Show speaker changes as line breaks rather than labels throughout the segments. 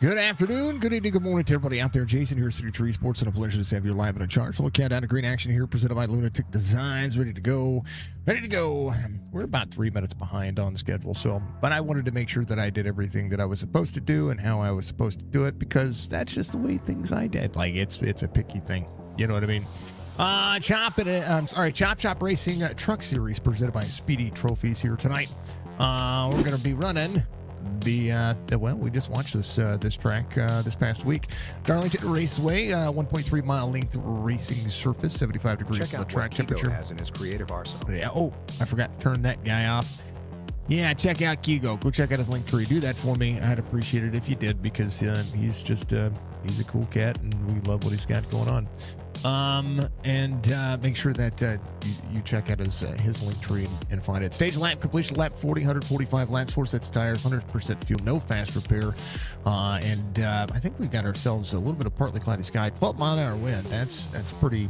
Good afternoon, good evening, good morning to everybody out there. Jason here, City Tree Sports, and a pleasure to have you live in a charge. We'll countdown to green action here, presented by Lunatic Designs. Ready to go. We're about 3 minutes behind on schedule, but I wanted to make sure that I did everything that I was supposed to do and how I was supposed to do it, because that's just the way things I did. Like, it's a picky thing. You know what I mean? Chop Chop Racing Truck Series presented by Speedy Trophies here tonight. We're going to be running we just watched this track this past week. Darlington Raceway, 1.3 mile length racing surface, 75 degrees on the track temperature.
Has in his creative arsenal.
Yeah. Oh, I forgot to turn that guy off. Yeah, check out Kigo. Go check out his link tree. Do that for me. I'd appreciate it if you did, because he's just he's a cool cat, and we love what he's got going on. Make sure that you check out his link tree and find it. Stage lap completion, lap 40, 145 laps, 4 sets of tires, 100% fuel, no fast repair. I think we got ourselves a little bit of partly cloudy sky, 12 mile an hour wind. That's pretty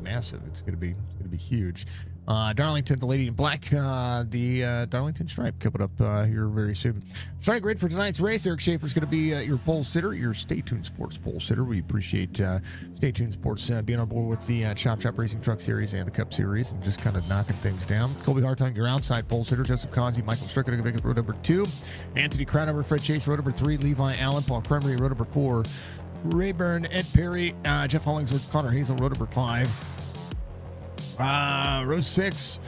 massive. It's gonna be huge. Darlington, the Lady in Black, the Darlington Stripe coming up here very soon. Starting grid for tonight's race. Eric Schaefer's going to be your pole sitter, your Stay Tuned Sports pole sitter. We appreciate Stay Tuned Sports being on board with the Chop Chop Racing Truck Series and the Cup Series and just kind of knocking things down. Colby Hartung, your outside pole sitter. Joseph Causey, Michael Strickland going to make it road number 2. Anthony Crownover, Fred Chase, road number 3. Levi Allen, Paul Cremery, road number 4. Rayburn, Ed Perry, Jeff Hollingsworth, Connor Hazel, road number 5. Row 6,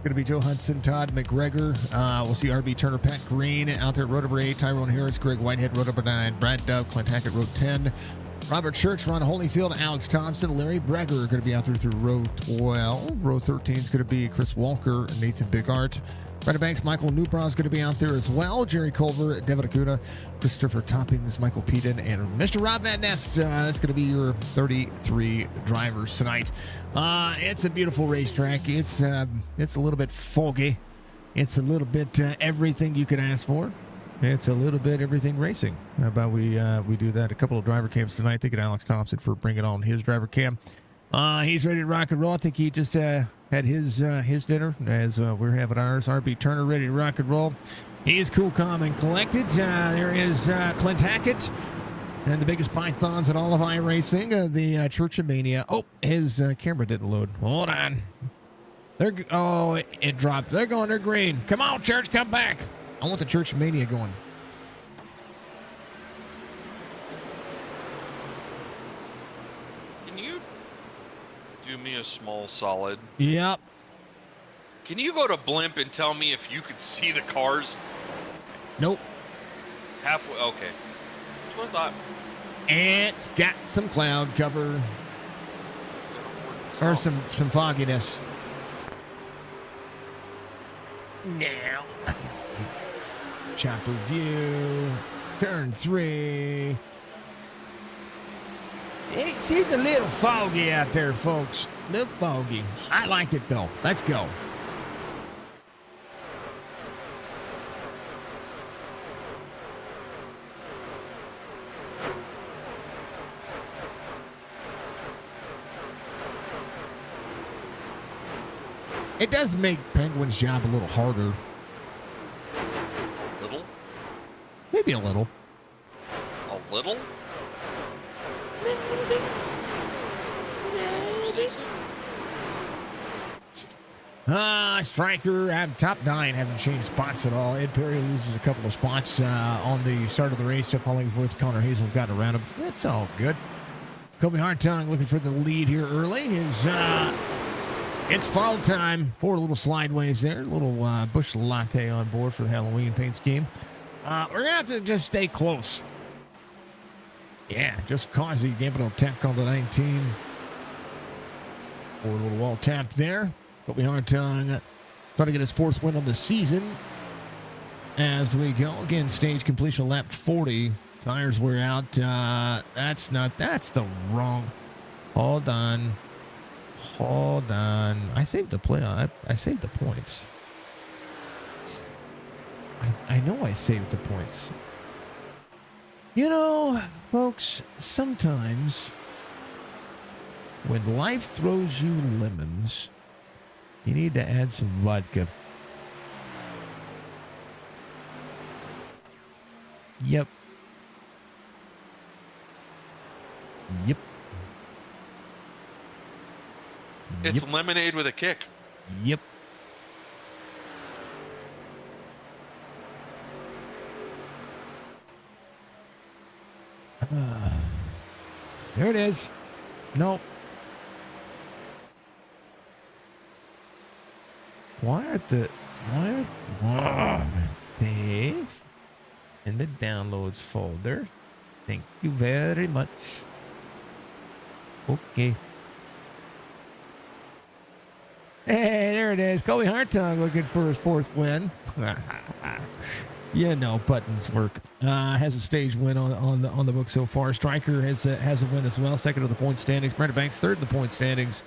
going to be Joe Hudson, Todd McGregor. We'll see RB Turner, Pat Green out there at row number 8. Tyrone Harris, Greg Whitehead, row number 9. Brad Dove, Clint Hackett, row 10. Robert Church, Ron Holyfield, Alex Thompson, Larry Breger are going to be out there through row 12. Row 13 is going to be Chris Walker, Nathan Bigart. Brandon Banks, Michael Newbrow is going to be out there as well. Jerry Culver, Devin Acuna, Christopher Toppings, Michael Peden, and Mr. Rob Van Ness. That's going to be your 33 drivers tonight. It's a beautiful racetrack. It's a little bit foggy. It's a little bit everything you could ask for. It's a little bit everything racing. How about we do that? A couple of driver cams tonight. Thank you to Alex Thompson for bringing on his driver cam. He's ready to rock and roll. I think he just had his dinner as we're having ours. RB Turner ready to rock and roll. He is cool, calm, and collected. There is Clint Hackett and the biggest pythons in all of iRacing, the Church of Mania. Oh, his camera didn't load. Hold on. It dropped. They're green. Come on, Church, come back. I want the Church of Mania going.
Can you do me a small solid?
Yep.
Can you go to Blimp and tell me if you could see the cars?
Nope.
Halfway. Okay. That's what I thought.
It's got some cloud cover. Or some fogginess. Now. Chopper view. Turn 3. She's a little foggy out there, folks. A little foggy. I like it, though. Let's go. It does make Penguin's job a little harder.
Little?
Maybe a little.
A little?
Striker, top 9 haven't changed spots at all. Ed Perry loses a couple of spots on the start of the race. Jeff Hollingsworth, Connor Hazel have gotten around him. That's all good. Kobe Hartung looking for the lead here early. It's fall time. 4 little slideways there. A little bush latte on board for the Halloween paint scheme. We're going to have to just stay close. Yeah, just Causey gambling on tap call to 19. 4 little wall tap there. Kobe Hartung trying to get his 4th win of the season. As we go again, stage completion lap 40. Tires wear out. That's the wrong. Hold on. I saved the play. I saved the points. I know I saved the points. You know, folks, sometimes when life throws you lemons, you need to add some vodka. Yep. Yep.
It's lemonade with a kick.
Yep. There it is. Nope. Why are save in the downloads folder? Thank you very much. Okay. Hey, there it is. Kobe Hartog looking for his fourth win. Buttons work. Has a stage win on the book so far. Stryker has a win as well. Second of the point standings. Brenda Banks third in the point standings.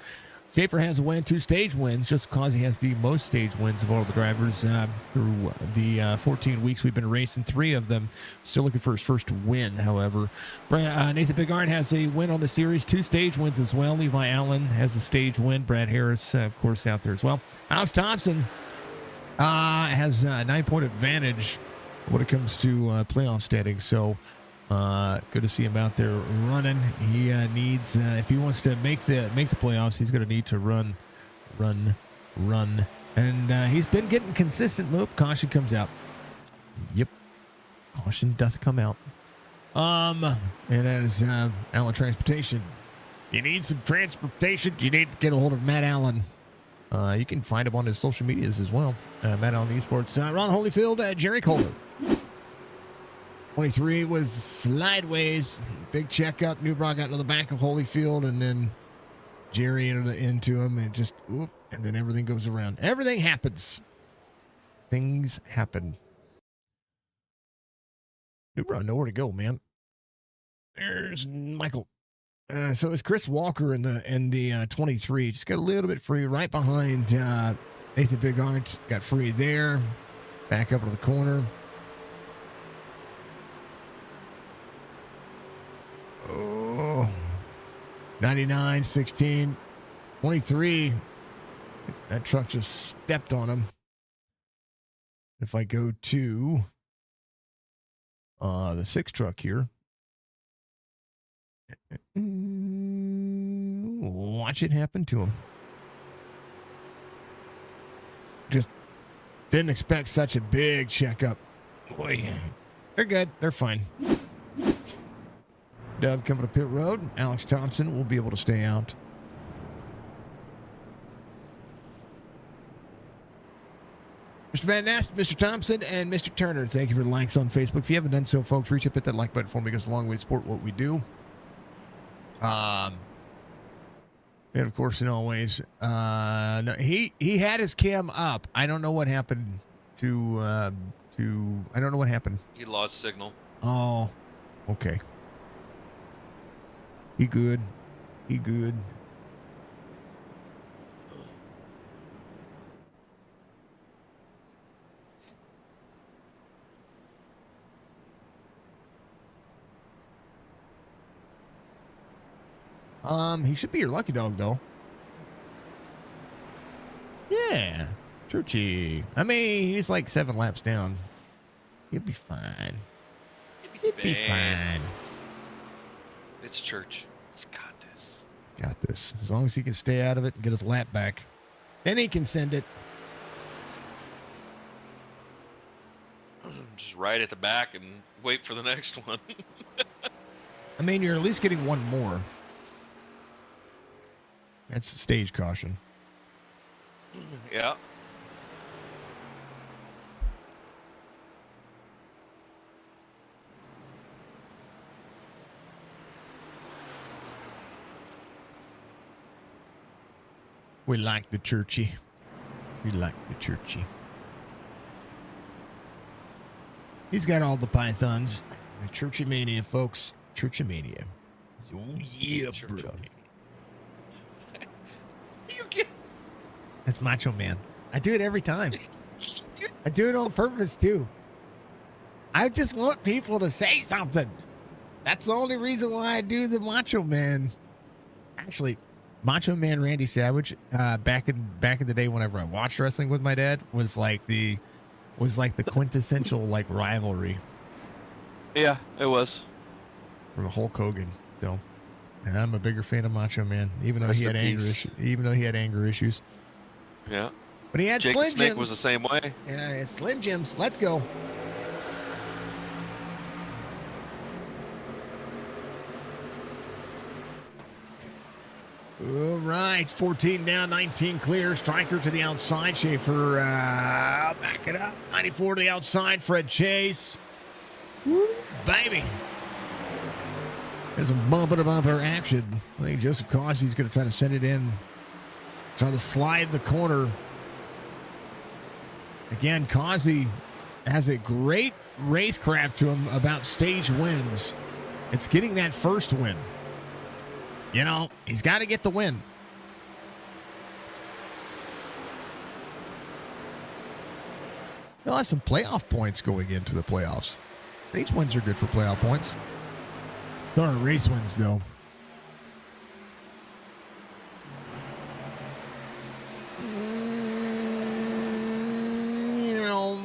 Schaefer has a win, 2 stage wins, just because he has the most stage wins of all the drivers through the 14 weeks we've been racing. 3 of them. Still looking for his first win, however. Nathan Bigard has a win on the series, 2 stage wins as well. Levi Allen has a stage win. Brad Harris, of course, out there as well. Alex Thompson has a 9-point advantage when it comes to playoff standings. So good to see him out there running. He needs, if he wants to make the playoffs, he's going to need to run. And he's been getting consistent. Nope, caution comes out. Yep, caution does come out. And as Allen Transportation, you need some transportation. You need to get a hold of Matt Allen. You can find him on his social medias as well. Matt Allen Esports. Ron Holyfield, Jerry Kohler. 23 was slideways. Big checkup. Newbrock got into the back of Holyfield, and then Jerry into him, and just, and then everything goes around. Everything happens. Things happen. Newbrock, nowhere to go, man. There's Michael. So it's Chris Walker in the 23. Just got a little bit free right behind Nathan Bigart. Got free there. Back up to the corner. Oh, 99, 16, 23. That truck just stepped on him. If I go to the 6 truck here, watch it happen to him. Just didn't expect such a big checkup. Boy, they're good. They're fine. Dove coming to pit road. Alex Thompson will be able to stay out. Mr. Van Nast, Mr. Thompson, and Mr. Turner, thank you for the likes on Facebook. If you haven't done so, folks, reach up, hit that like button for me. It goes a long way to support what we do. And of course, in always, no, he had his cam up. I don't know what happened to I don't know what happened.
He lost signal.
Oh, okay. He good. He good. He should be your lucky dog, though. Yeah. Churchy. I mean, he's like 7 laps down. He'll be fine. He'll be fine.
It's Church. He's got this.
He's got this. As long as he can stay out of it and get his lap back, then he can send it.
Just right at the back and wait for the next one.
I mean, you're at least getting one more. That's the stage caution.
Yeah.
We like the Churchy. We like the Churchy. He's got all the pythons. Churchy Mania, folks. Churchy Mania. Oh, yeah, bro.
You get...
That's Macho Man. I do it every time. I do it on purpose, too. I just want people to say something. That's the only reason why I do the Macho Man. Actually, Macho Man Randy Savage, back in the day whenever I watched wrestling with my dad, was like the quintessential like rivalry.
Yeah, it was.
From Hulk Hogan. So And I'm a bigger fan of Macho Man, even though
Rest
he
in
had anger
peace.
issues. Even though he had anger issues,
Yeah.
but he had
Jake the
Slim
Snake
Jims.
was the same way.
Yeah, it's Slim Jims. Let's go. All right, 14 down, 19 clear. Striker to the outside. Schaefer back it up. 94 to the outside. Fred Chase. Woo, baby. There's some bumper-to-bumper action. I think Joseph Causey's going to try to send it in. Try to slide the corner. Again, Causey has a great racecraft to him about stage wins. It's getting that first win. You know, he's got to get the win. They'll have some playoff points going into the playoffs. Stage wins are good for playoff points. There are race wins, though. You know.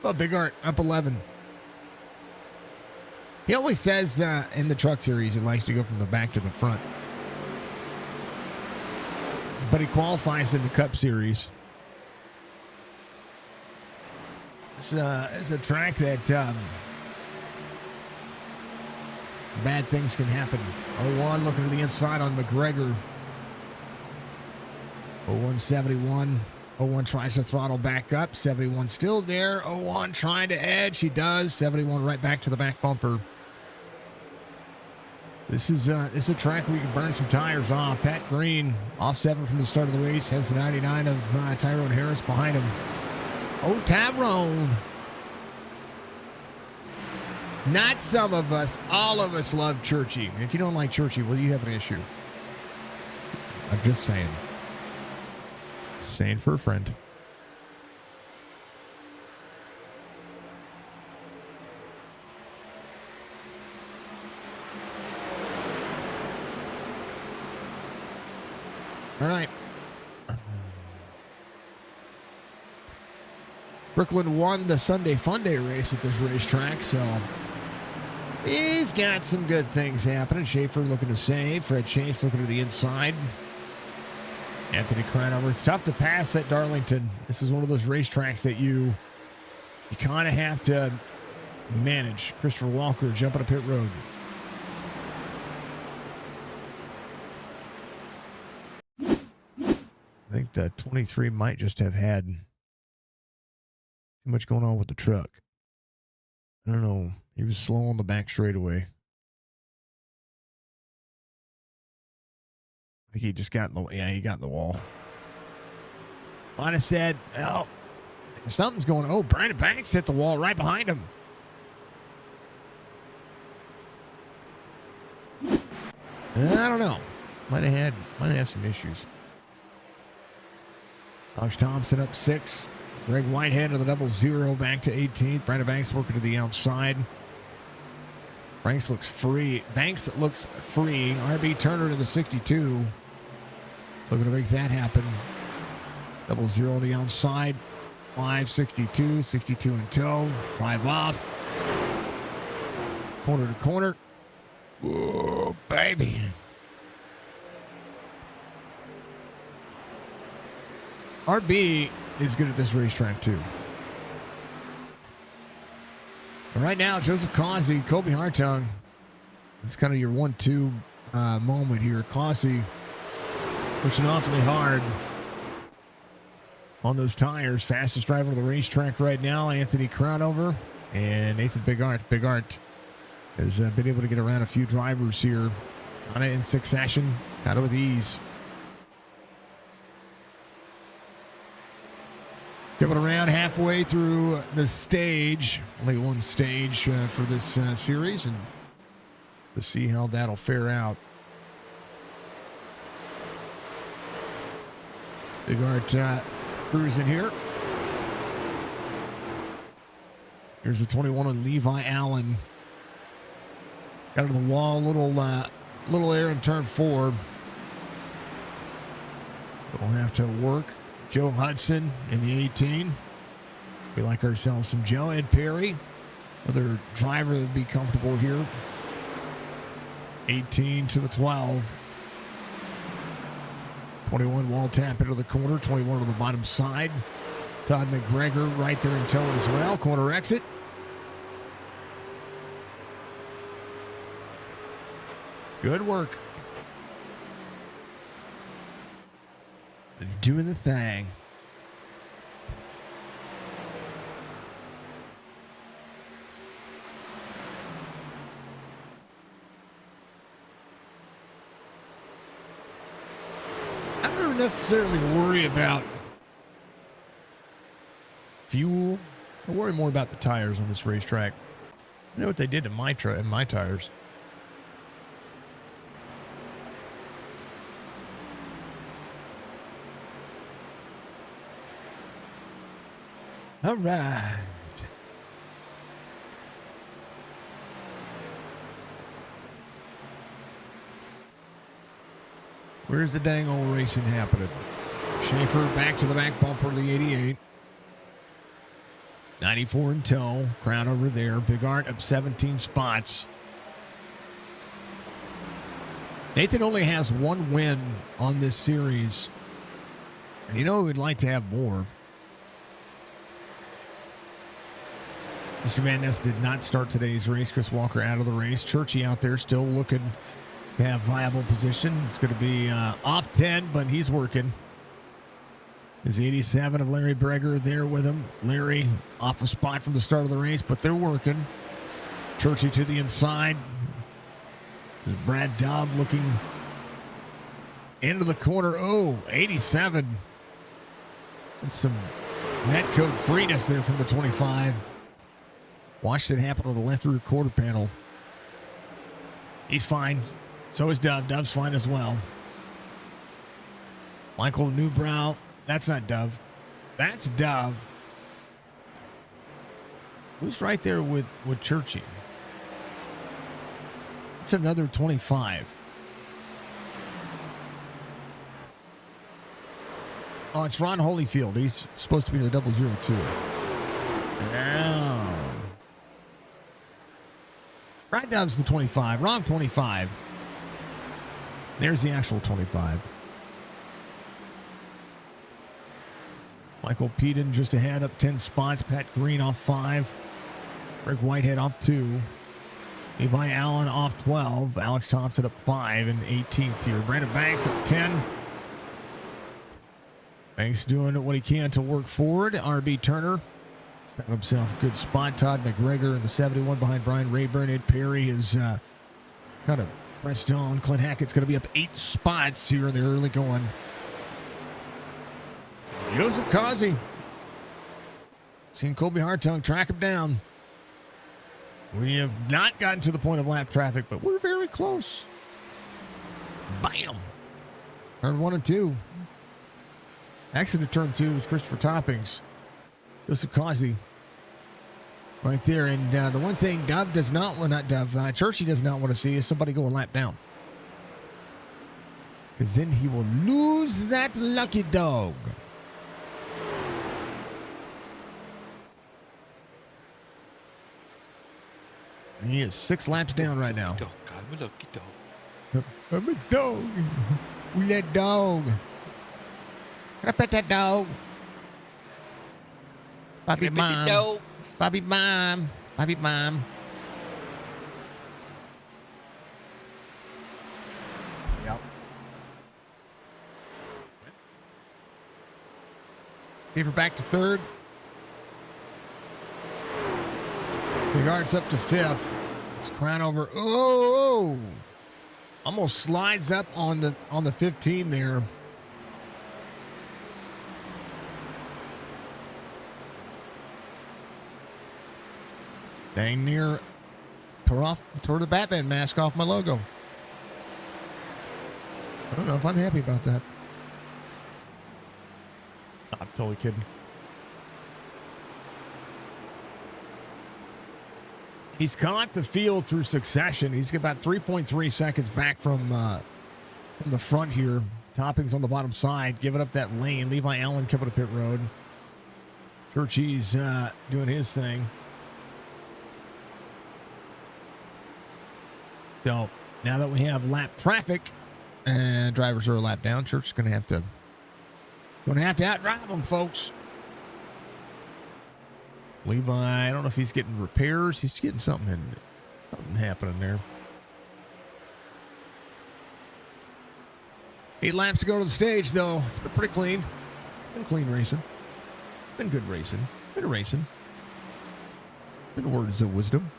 Oh, Big Art up 11. He always says in the truck series he likes to go from the back to the front. But he qualifies in the Cup Series. It's a track that bad things can happen. 01 looking to the inside on McGregor. 0171. 01 tries to throttle back up. 71 still there. 01 trying to edge. He does. 71 right back to the back bumper. This is a track where you can burn some tires off. Pat Green off 7 from the start of the race. Has the 99 of Tyrone Harris behind him. Oh, Tyrone. Not some of us. All of us love Churchy. And if you don't like Churchy, well, you have an issue. I'm just saying. Saying for a friend. All right. Brooklyn won the Sunday Fun Day race at this racetrack, so he's got some good things happening. Schaefer looking to save. Fred Chase looking to the inside. Anthony Cranover. It's tough to pass at Darlington. This is one of those racetracks that you kind of have to manage. Christopher Walker jumping up pit road. I think the 23 might just have had too much going on with the truck. I don't know. He was slow on the back straightaway. I think he just got in the, he got in the wall. Might have said, oh, something's going, oh, Brandon Banks hit the wall right behind him. I don't know. Might have had some issues. Alex Thompson up 6. Greg Whitehead on the 00 back to 18th. Brandon Banks working to the outside. Banks looks free. RB Turner to the 62. Looking to make that happen. 00 on the outside. 562. 62 in tow. Drive off. Corner to corner. Oh, baby. RB is good at this racetrack, too. And right now, Joseph Causey, Kobe Hartung. It's kind of your 1-2 moment here. Causey pushing awfully hard on those tires. Fastest driver of the racetrack right now, Anthony Crownover and Nathan Big Art. Big Art has been able to get around a few drivers here kind of in succession, kind of with ease. Coming around halfway through the stage, only one stage for this series, and to see how that'll fare out. Big Art cruising here. Here's the 21 on Levi Allen. Got to the wall, little air in turn 4. We'll have to work. Joe Hudson in the 18. We like ourselves some Joe. Ed Perry Other driver would be comfortable here. 18 to the 12. 21 wall tap into the corner. 21 to the bottom side. Todd McGregor right there in tow as well. Corner exit. Good work. They're doing the thing. I don't necessarily worry about fuel. I worry more about the tires on this racetrack. I know what they did to my tires. All right. Where's the dang old racing happening? Schaefer back to the back bumper of the 88. 94 in tow. Crown over there. Big Art up 17 spots. Nathan only has one win on this series. And you know we'd like to have more. Mr. Van Ness did not start today's race. Chris Walker out of the race. Churchy out there still looking to have viable position. It's going to be off 10, but he's working. There's 87 of Larry Breger there with him. Larry off a spot from the start of the race, but they're working. Churchy to the inside. There's Brad Dobb looking into the corner. Oh, 87. That's some net code freeness there from the 25. Watched it happen on the left rear quarter panel. He's fine. So is Dove. Dove's fine as well. Michael Newbrow. That's not Dove. That's Dove. Who's right there with Churchy? It's another 25. Oh, it's Ron Holyfield. He's supposed to be the 002. Now. Brad Dove's the 25. Wrong 25. There's the actual 25. Michael Peden just ahead, up 10 spots. Pat Green off 5. Greg Whitehead off 2. Levi Allen off 12. Alex Thompson up 5 and 18th here. Brandon Banks up 10. Banks doing what he can to work forward. RB Turner found himself a good spot. Todd McGregor in the 71 behind Brian Rayburn. Ed Perry is kind of pressed on. Clint Hackett's going to be up 8 spots here in the early going. Joseph Causey. Seen Colby Hartung track him down. We have not gotten to the point of lap traffic, but we're very close. Bam! Turn 1 and 2. Exit of turn 2 is Christopher Toppings. Joseph Causey. Right there. And the one thing Dove does not, well, not Dove, Churchy does not want to see is somebody go a lap down. Because then he will lose that lucky dog. He is 6 laps down right now.
Dog, I'm a lucky dog.
I'm a dog. We let dog. Can I pet that dog? Bobby mom. Bobby mom. Bobby mom. Yep. Beaver back to 3rd. Regards up to 5th. His crown over. Oh, almost slides up on the 15 there. Dang near tore the Batman mask off my logo. I don't know if I'm happy about that. I'm totally kidding. He's caught the field through succession. He's about 3.3 seconds back from the front here. Toppings on the bottom side, giving up that lane. Levi Allen coming to pit road. Churchy's doing his thing. So now that we have lap traffic and drivers are a lap down, Church is going to have to outdrive them, folks. Levi, I don't know if he's getting repairs. He's getting something happening there. 8 laps to go to the stage, though. It's been pretty clean. Been clean racing. Been good racing. Been racing. Been words of wisdom.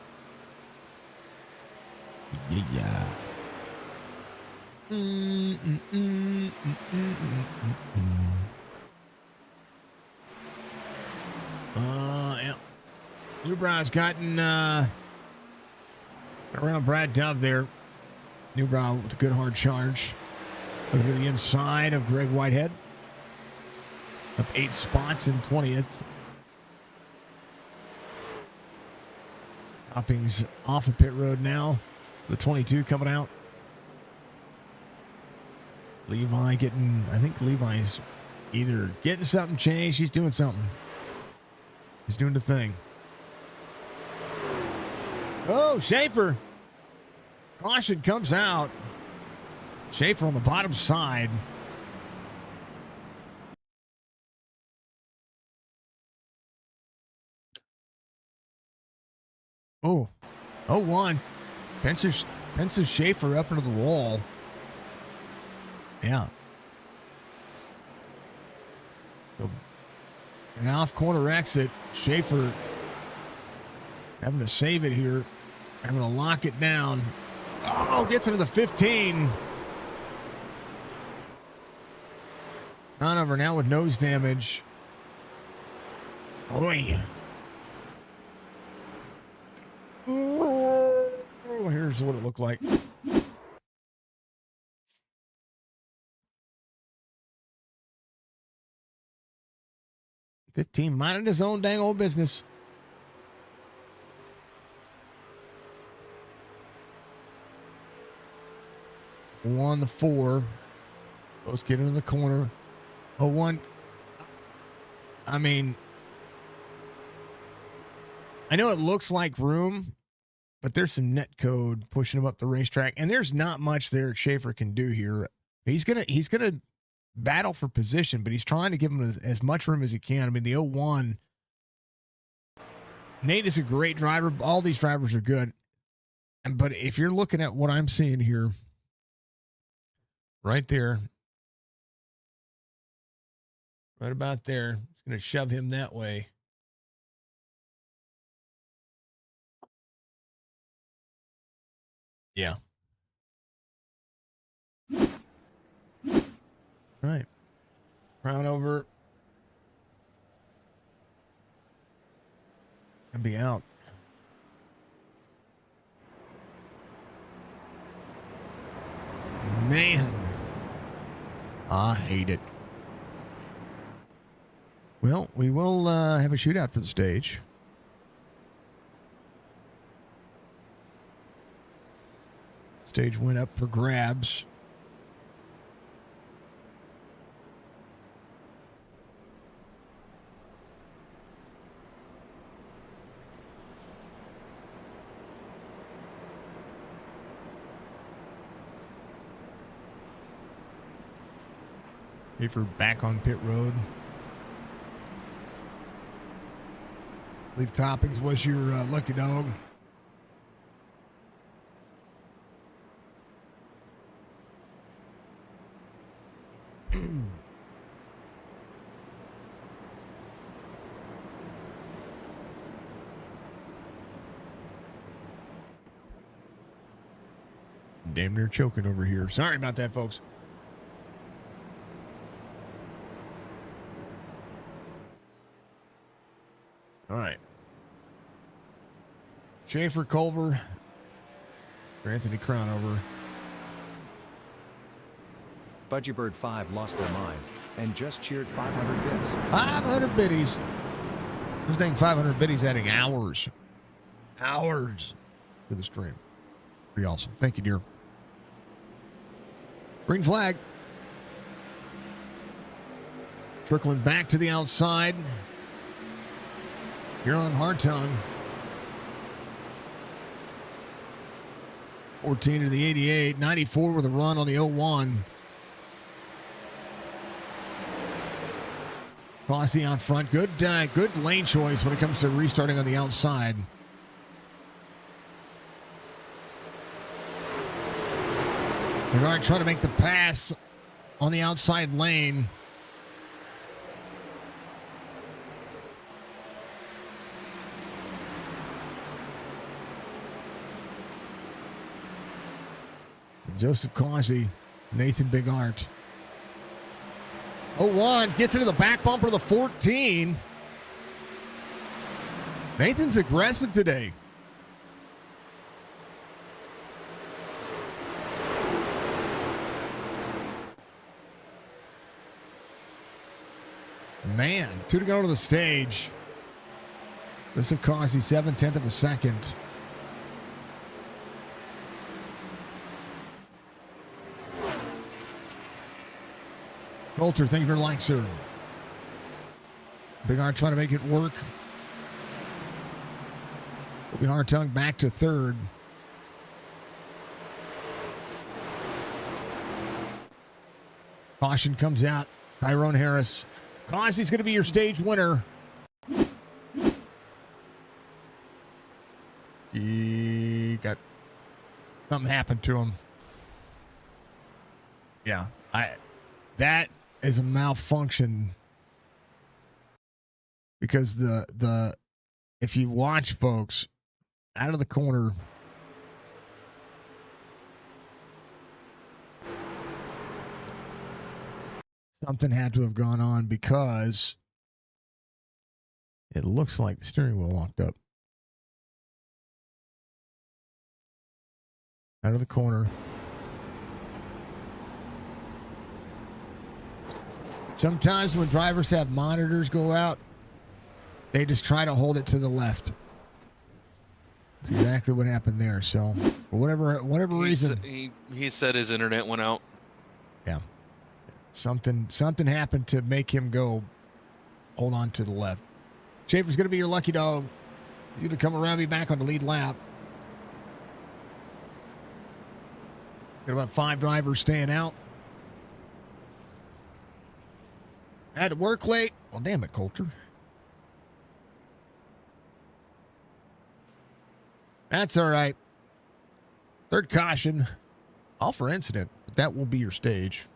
Yeah. Yeah. Newbrow's gotten around Brad Dove there. Newbrow with a good hard charge. Over to the inside of Greg Whitehead. Up 8 spots in 20th. Hopping's off of pit road now. The 22 coming out. Levi getting, I think Levi's either getting something changed. He's doing something. He's doing the thing. Oh, Schaefer. Caution comes out. Schaefer on the bottom side. Oh, 0-1. Pence's Schaefer up into the wall. Yeah. So, an off corner exit. Schaefer having to save it here. Having to lock it down. Oh, gets into the 15. Conover now with nose damage. Oy. Oh, here's what it looked like. $15 minding his own dang old business. On the 4. Both get into the corner. 0-1. I mean, I know it looks like room, but there's some net code pushing him up the racetrack, and there's not much there Schaefer can do here. He's gonna battle for position, but he's trying to give him as much room as he can. I mean, the 0-1. Nate is a great driver. All these drivers are good, but if you're looking at what I'm seeing here, right there, right about there, it's going to shove him that way. Yeah. Right. Crown over. And be out. Man. I hate it. Well, we will have a shootout for the stage. Stage went up for grabs. Schaefer back on pit road. I believe Toppings was your lucky dog. Damn near choking over here. Sorry about that, folks. All right. Schaefer, Culver, Anthony Crownover.
Budgiebird 5 lost their mind and just cheered 500 bits.
500 biddies. Those dang 500 biddies adding hours. Hours to the stream. Pretty awesome. Thank you, dear. Green flag. Trickling back to the outside. Here on Hard Tongue. 14 to the 88. 94 with a run on the 01. Cossie out front. Good lane choice when it comes to restarting on the outside. Bigard trying to make the pass on the outside lane. Joseph Cossie, Nathan Bigart. 01 gets into the back bumper of the 14. Nathan's aggressive today. Man, 2 to go to the stage. Joseph Cossie, 7/10 of a second. Coulter, thank you for the like, sir. Bigard trying to make it work. Bobby Hartung back to third. Caution comes out. Tyrone Harris. Cossie's going to be your stage winner. He got something happened to him. Yeah, that is a malfunction because the if you watch, folks, out of the corner, something had to have gone on because it looks like the steering wheel locked up. Out of the corner. Sometimes when drivers have monitors go out, they just try to hold it to the left. That's exactly what happened there. So, for whatever reason,
he said his internet went out.
Yeah, something happened to make him go hold on to the left. Schaefer's going to be your lucky dog. He's going to come around, be back on the lead lap. Got about 5 drivers staying out. Had to work late. Well, damn it, Coulter. That's all right. Third caution. All for incident. But that will be your stage.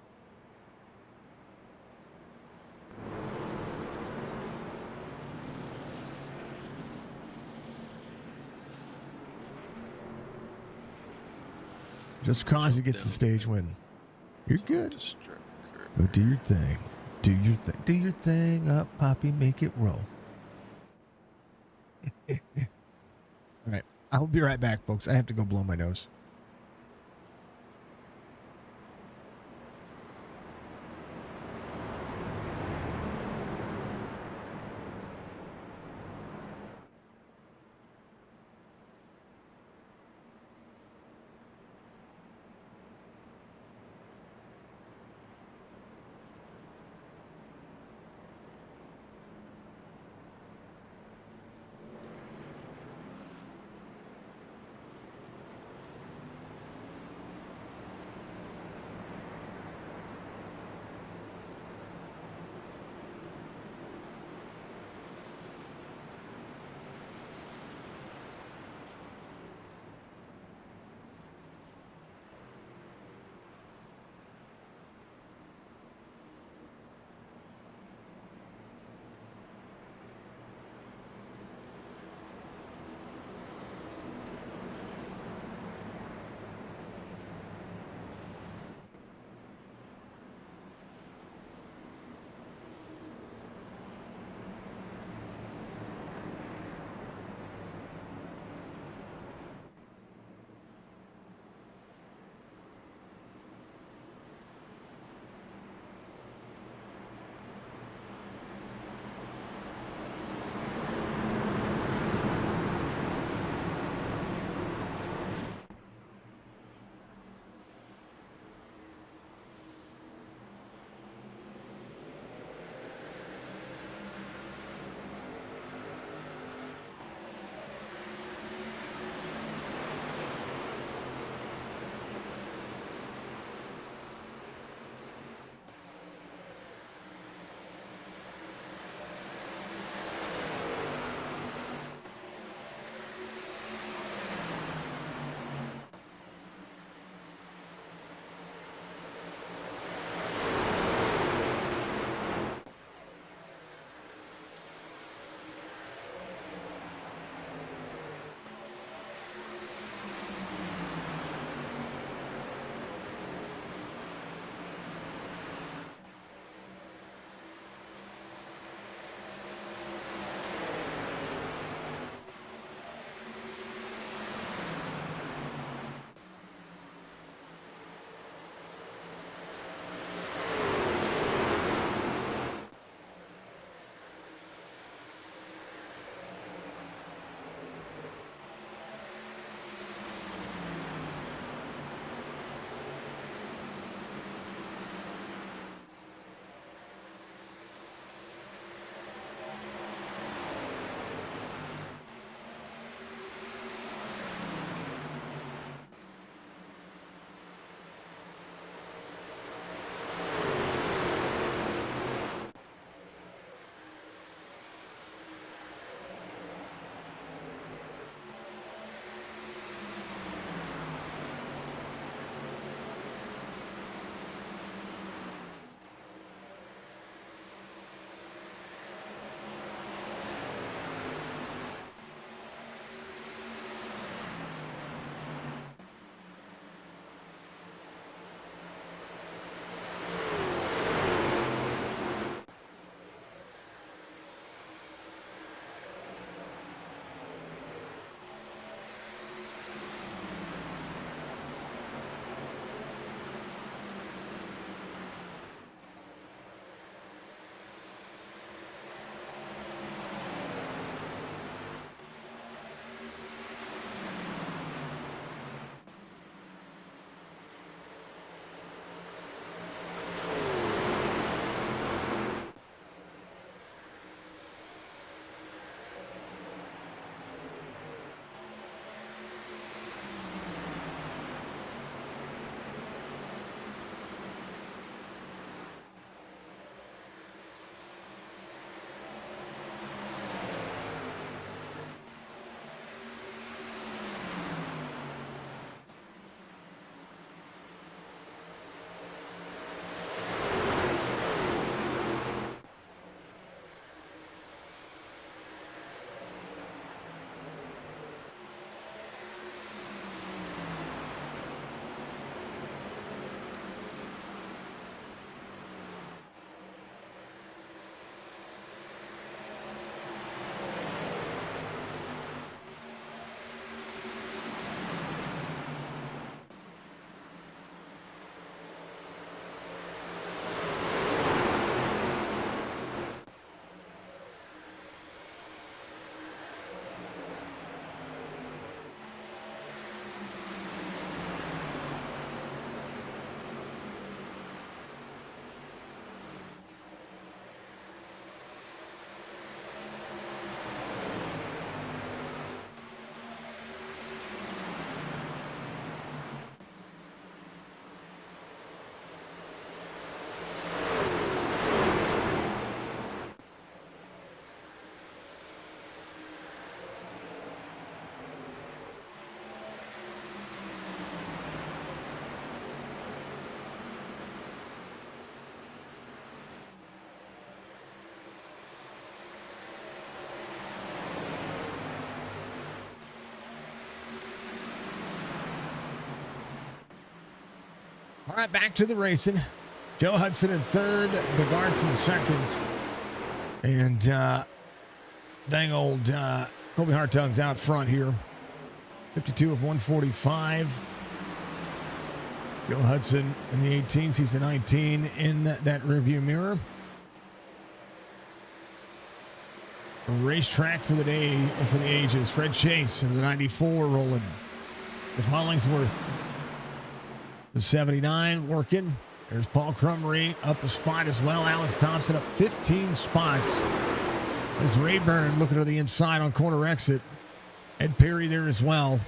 Just cause he gets the stage win. You're good. Go do your thing. Do your thing. Do your thing up, Poppy. Make it roll. All right. I'll be right back, folks. I have to go blow my nose. All right, back to the racing. Joe Hudson in third, Bigart's in second. And dang old Colby Hartung's out front here. 52 of 145. Joe Hudson in the 18s. He's the 19 in that rearview mirror. A racetrack for the day and for the ages. Fred Chase in the 94 rolling. With Hollingsworth, the 79 working. There's Paul Crumry up a spot as well. Alex Thompson up 15 spots. As Rayburn looking to the inside on corner exit. Ed Perry there as well.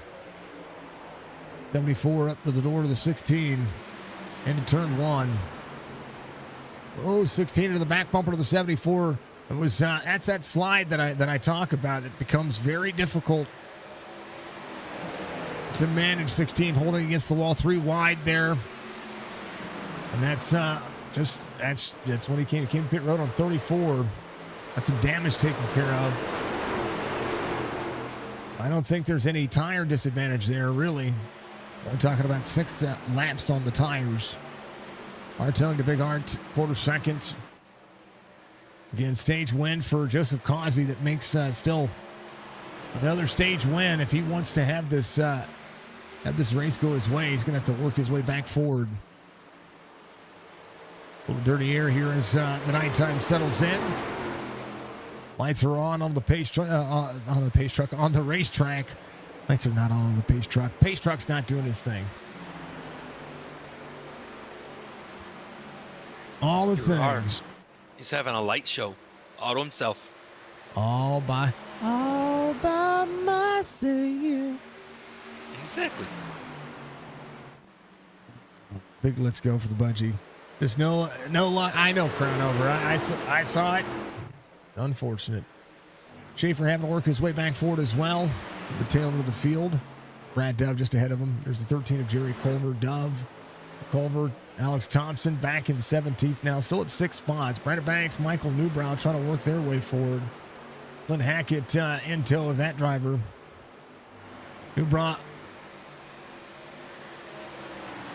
74 up to the door to the 16. Into turn one. 16 into the back bumper to the 74. It was that's that slide that I talk about. It becomes very difficult to manage 16 holding against the wall, 3 wide there. And that's when he came to pit road on 34. That's some damage taken care of. I don't think there's any tire disadvantage there, really. I'm talking about 6 laps on the tires. Hartung to Big Art, quarter second. Again, stage win for Joseph Causey that makes still another stage win. If he wants to have this race go his way, he's going to have to work his way back forward. A little dirty air here as the nighttime settles in. Lights are on the on the racetrack. Lights are not on the pace truck. Pace truck's not doing his thing. All the things.
He's having a light show all to himself.
All by myself.
Exactly.
Big let's go for the budgie. There's no luck. I know Crown over. I saw it. Unfortunate. Schaefer having to work his way back forward as well. The tail end of the field. Brad Dove just ahead of him. There's the 13 of Jerry Culver. Dove, Culver, Alex Thompson back in 17th now. Still up 6 spots. Brandon Banks, Michael Newbrow trying to work their way forward. Clint Hackett in tow of that driver. Newbrow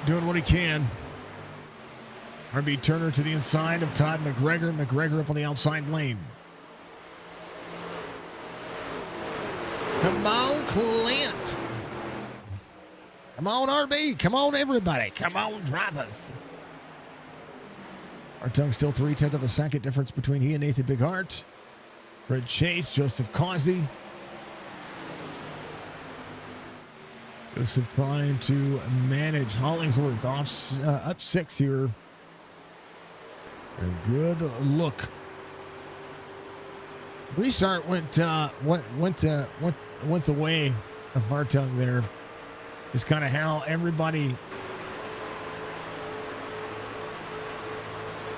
doing what he can. RB Turner to the inside of Todd McGregor. McGregor up on the outside lane. Come on, Clint. Come on, RB. Come on, everybody. Come on, drivers. Hartung still 0.3 of a second difference between he and Nathan Bighart. Fred Chase, Joseph Causey. Joseph trying to manage Hollingsworth up 6 here. A good look. Restart went the way of Hartung there. Just kind of how everybody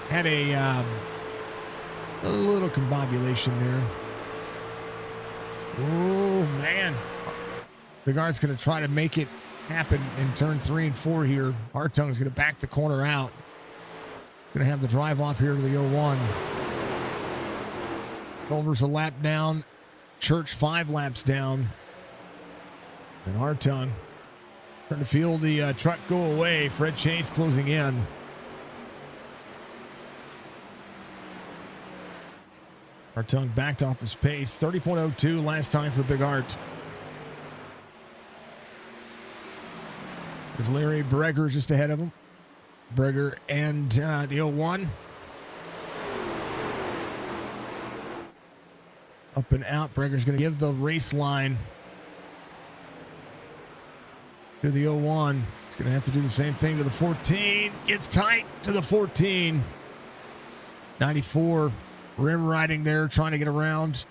had a little combobulation there. Oh man, Bighardt's going to try to make it happen in turn 3 and 4 here. Hartung's going to back the corner out. Going to have the drive off here to the 01. Culver's a lap down. Church 5 laps down. And Hartung trying to feel the truck go away. Fred Chase closing in. Hartung backed off his pace. 30.02 last time for Bighart. There's Larry Breger just ahead of him. Breger and the 01. Up and out. Breger's going to give the race line to the 01. It's going to have to do the same thing to the 14. Gets tight to the 14. 94. Rim riding there, trying to get around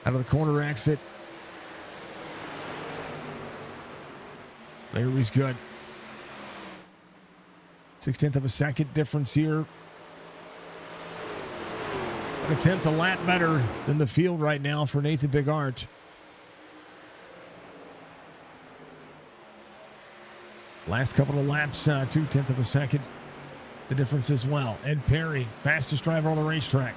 out of the corner exit. Larry's good. 0.6 of a second difference here. A 10th a lap better than the field right now for Nathan Bighart. Last couple of laps, 0.2 of a second. The difference as well. Ed Perry, fastest driver on the racetrack.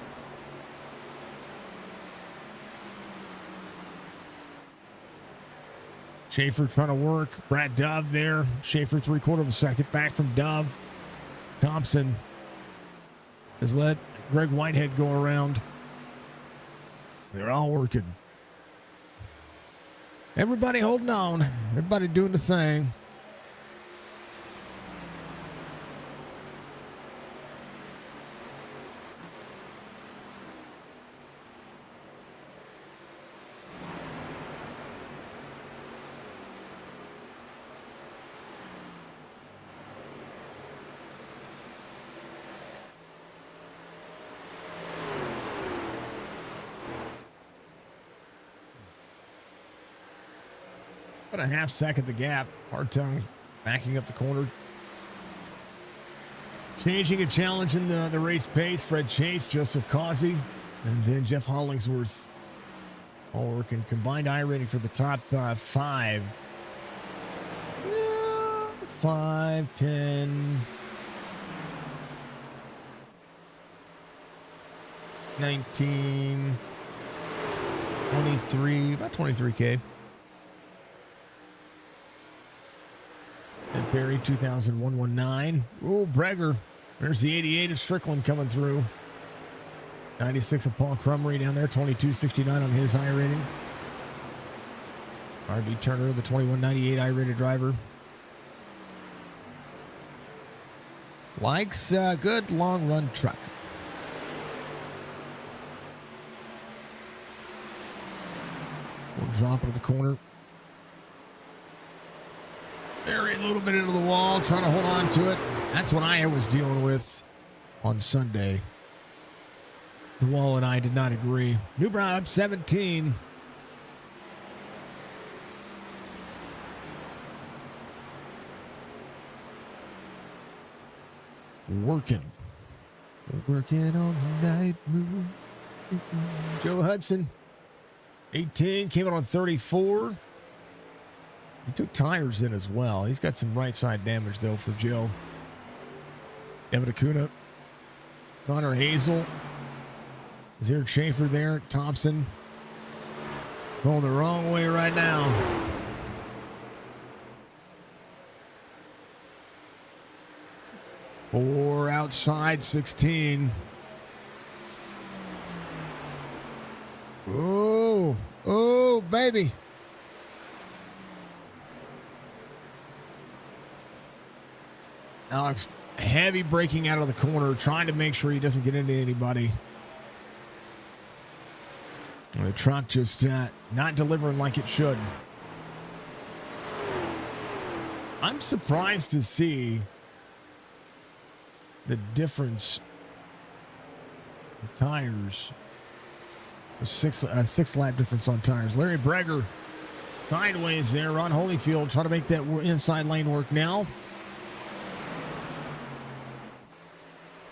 Schaefer trying to work. Brad Dove there. Schaefer 3/4 of a second back from Dove. Thompson has let Greg Whitehead go around. They're all working. Everybody holding on. Everybody doing the thing. About a half second the gap. Hard tongue backing up the corner. Changing a challenge in the race pace. Fred Chase, Joseph Causey, and then Jeff Hollingsworth. All working. Combined I rating for the top 5. 5, 10, 19, 23, about 23K. And Perry 2001-19. Oh, Breger. There's the 88 of Strickland coming through. 96 of Paul Crumry down there. 22.69 on his high rating. R.B. Turner, the 21.98 I rated driver. Likes a good long run truck. We'll drop it at the corner. Very little bit into the wall, trying to hold on to it. That's what I was dealing with on Sunday. The wall and I did not agree. Newbrow up 17. Working all night. Joe Hudson, 18, came out on 34. He took tires in as well. He's got some right side damage, though, for Joe. Evan Acuna. Connor Hazel. Is Eric Schaefer there? Thompson. Going the wrong way right now. Or outside 16. Oh, baby. Alex, heavy braking out of the corner, trying to make sure he doesn't get into anybody. The truck just not delivering like it should. I'm surprised to see the difference in tires. A six lap difference on tires. Larry Breger sideways there. Ron Holyfield trying to make that inside lane work now.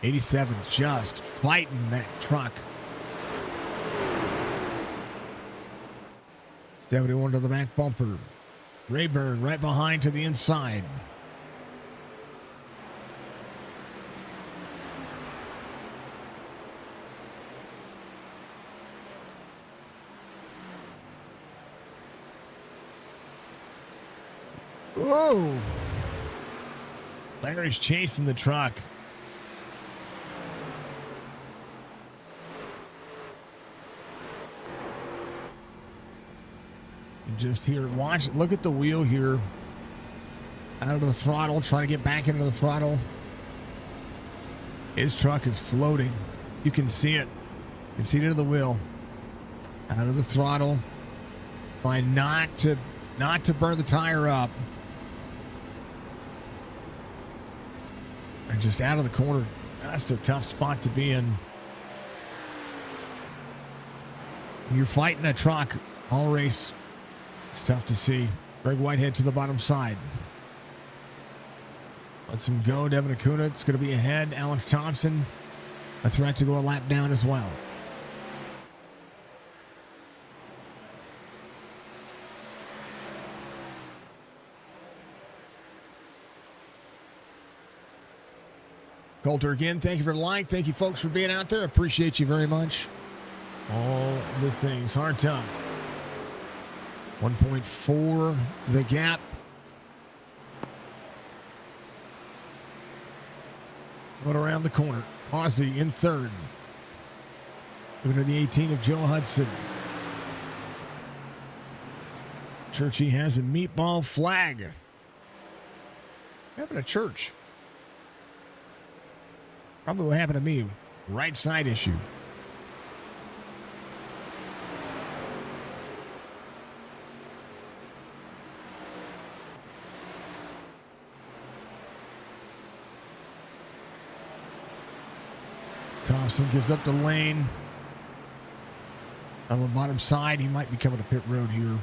87 just fighting that truck. 71 to the back bumper. Rayburn right behind to the inside. Whoa! Larry's chasing the truck. Just here, watch, look at the wheel here. Out of the throttle, trying to get back into the throttle. His truck is floating. You can see it. You can see it into the wheel. Out of the throttle. Trying not to burn the tire up. And just out of the corner. That's a tough spot to be in. You're fighting a truck all race. It's tough to see. Greg Whitehead to the bottom side. Lets him go. Devin Acuna. It's going to be ahead. Alex Thompson. A threat to go a lap down as well. Coulter again. Thank you for the like. Thank you folks for being out there. Appreciate you very much. All the things. Hard time. 1.4 the gap. Going around the corner. Ozzy in third. Looking at the 18 of Joe Hudson. Churchy has a meatball flag. What happened to Church? Probably what happened to me. Right side issue. Thompson gives up the lane. On the bottom side, he might be coming to pit road here.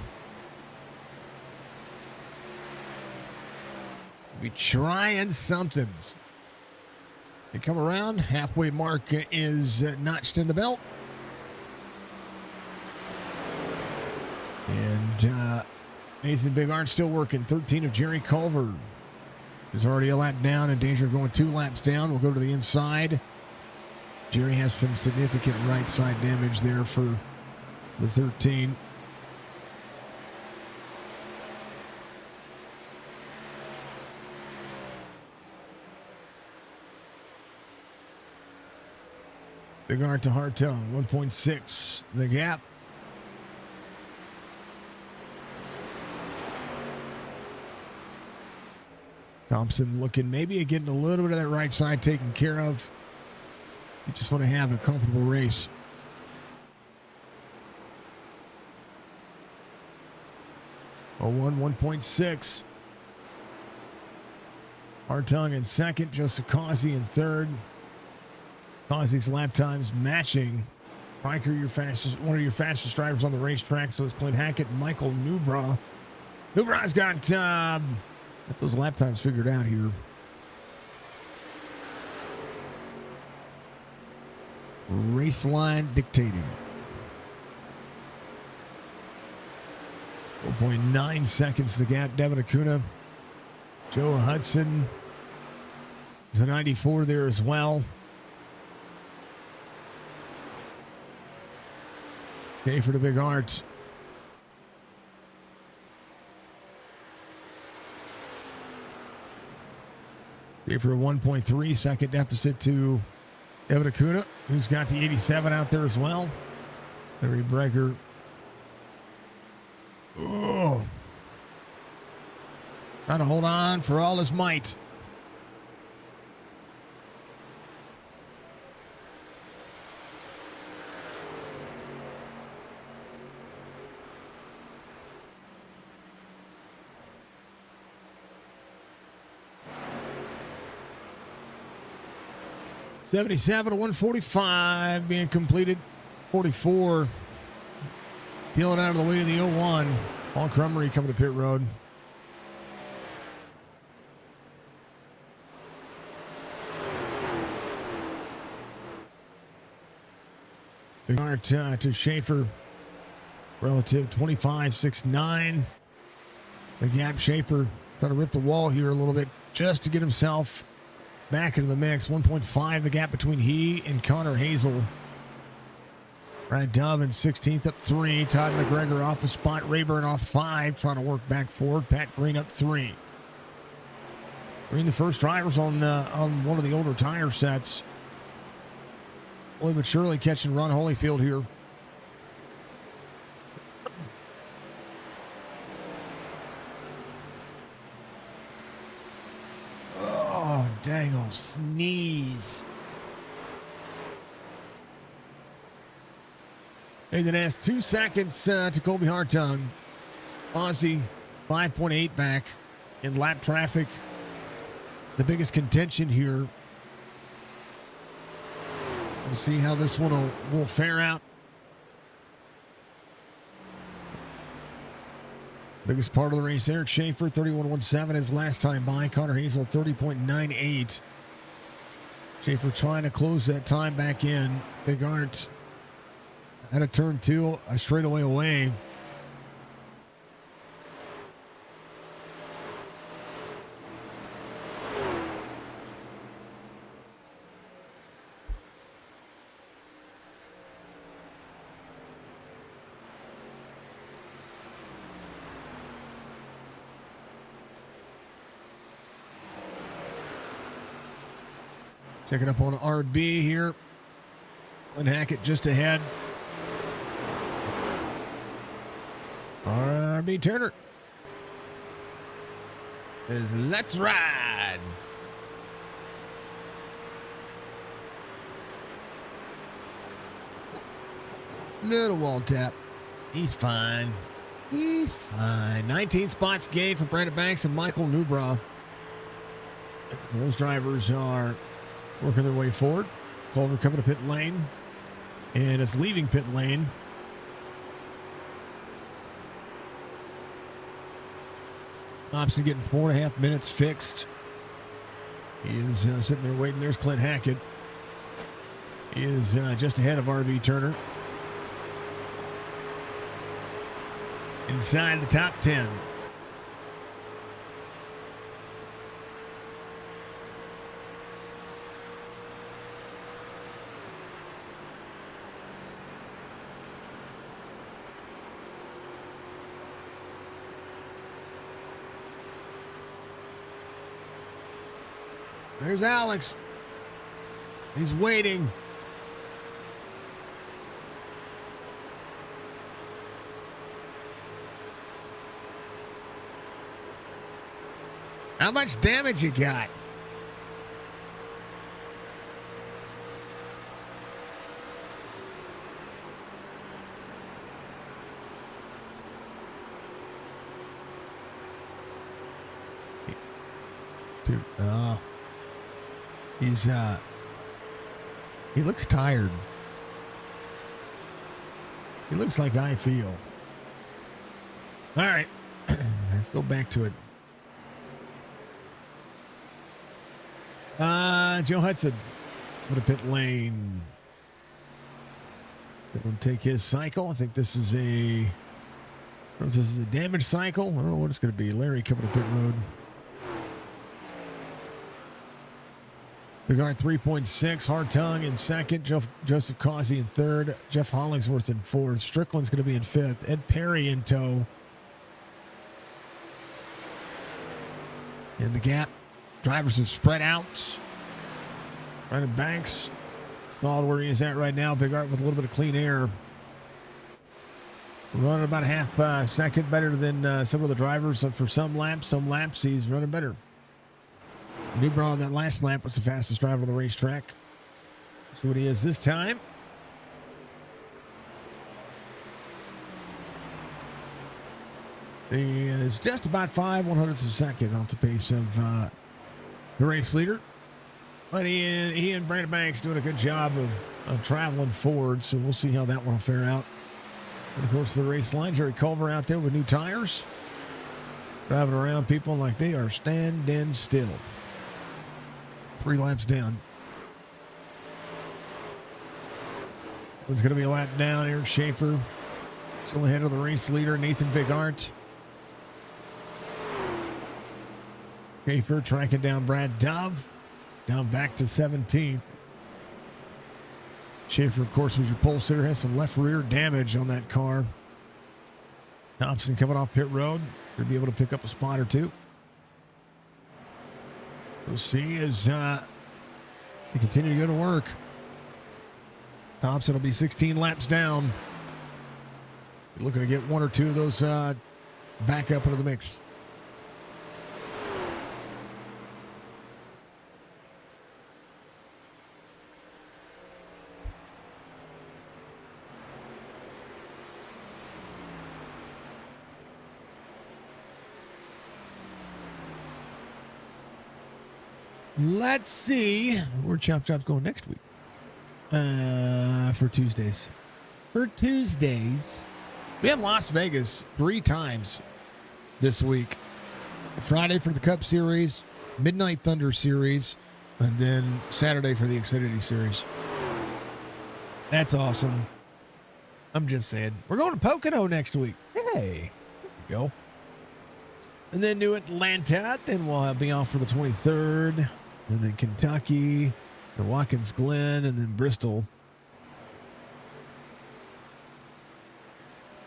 Be trying something. They come around. Halfway mark is notched in the belt. And Nathan Bigart still working. 13 of Jerry Culver is already a lap down. In danger of going 2 laps down. We'll go to the inside. Jerry has some significant right side damage there for the 13. Bigart to Hartel, 1.6 the gap. Thompson looking maybe at getting a little bit of that right side taken care of. You just want to have a comfortable race. Oh, 1.6. Hartung in second. Joseph Causey in third. Causey's lap times matching. Riker, one of your fastest drivers on the racetrack. So is Clint Hackett and Michael Newbra. Newbra's got those lap times figured out here. Race line dictating. 4.9 seconds the gap. Devin Acuna. Joe Hudson is a 94 there as well. Okay, for the big art. Okay, for a 1.3 second deficit to Devin Acuna, who's got the 87 out there as well. Larry Breaker. Oh. Trying to hold on for all his might. $77 to $145 being completed. 44 peeling out of the way of the 01. Paul Crummery coming to pit road. Bigart to Schaefer. Relative 25.69. The gap. Schaefer trying to rip the wall here a little bit just to get himself back into the mix. 1.5 the gap between he and Connor Hazel. Brad Dove in 16th up 3. Todd McGregor off a spot. Rayburn off 5. Trying to work back forward. Pat Green up 3. Green the first drivers on one of the older tire sets. Slowly but surely catching Ron Holyfield here. Oh, dang old sneeze. And then has 2 seconds to Colby Hartung. Ozzy 5.8 back in lap traffic. The biggest contention here. We'll see how this one will fare out. Biggest part of the race, Eric Schaefer, 31.17 his last time by. Connor Hazel, 30.98. Schaefer trying to close that time back in. Big Art had a turn 2, a straightaway away. Checking up on RB here. Clint Hackett just ahead. RB Turner is let's ride. Little wall tap. He's fine. He's fine. 19 spots gained for Brandon Banks and Michael Newbra. Those drivers are working their way forward. Culver coming to pit lane. And it's leaving pit lane. Thompson getting 4.5 minutes fixed. He is sitting there waiting. There's Clint Hackett. He is just ahead of RB Turner. Inside the top 10. There's Alex. He's waiting. How much damage you got? Dude, he looks tired. He looks like I feel. All right, let's go back to it. Joe Hudson going to pit lane. Going to take his cycle. I think this is a damage cycle. I don't know what it's going to be. Larry coming to pit road. Bigard 3.6. Hartung in second. Joseph Causey in third. Jeff Hollingsworth in fourth. Strickland's going to be in fifth. Ed Perry in tow. In the gap. Drivers have spread out. Brandon Banks followed where he is at right now. Big Art with a little bit of clean air. Running about a half second better than some of the drivers for some laps. Some laps he's running better. Newbra on that last lap was the fastest driver on the racetrack. See what he is this time. He is just about 5/100ths of a second off the pace of the race leader. But he and Brandon Banks doing a good job of traveling forward, so we'll see how that one will fare out. And of course, the race line, Jerry Culver out there with new tires. Driving around people like they are standing still. 3 laps down. It's going to be a lap down. Eric Schaefer still ahead of the race leader, Nathan Bigart. Schaefer tracking down Brad Dove. Down back to 17th. Schaefer, of course, was your pole sitter. Has some left rear damage on that car. Thompson coming off pit road. Should be able to pick up a spot or two. We'll see as they continue to go to work. Thompson will be 16 laps down. Looking to get 1 or 2 of those back up into the mix. Let's see where Chop Chop's going next week. For Tuesdays. We have Las Vegas 3 times this week. Friday for the Cup Series, Midnight Thunder Series, and then Saturday for the Xfinity Series. That's awesome. I'm just saying. We're going to Pocono next week. Hey, there we go. And then New Atlanta. Then we'll be off for the 23rd. And then Kentucky, the Watkins Glen, and then Bristol.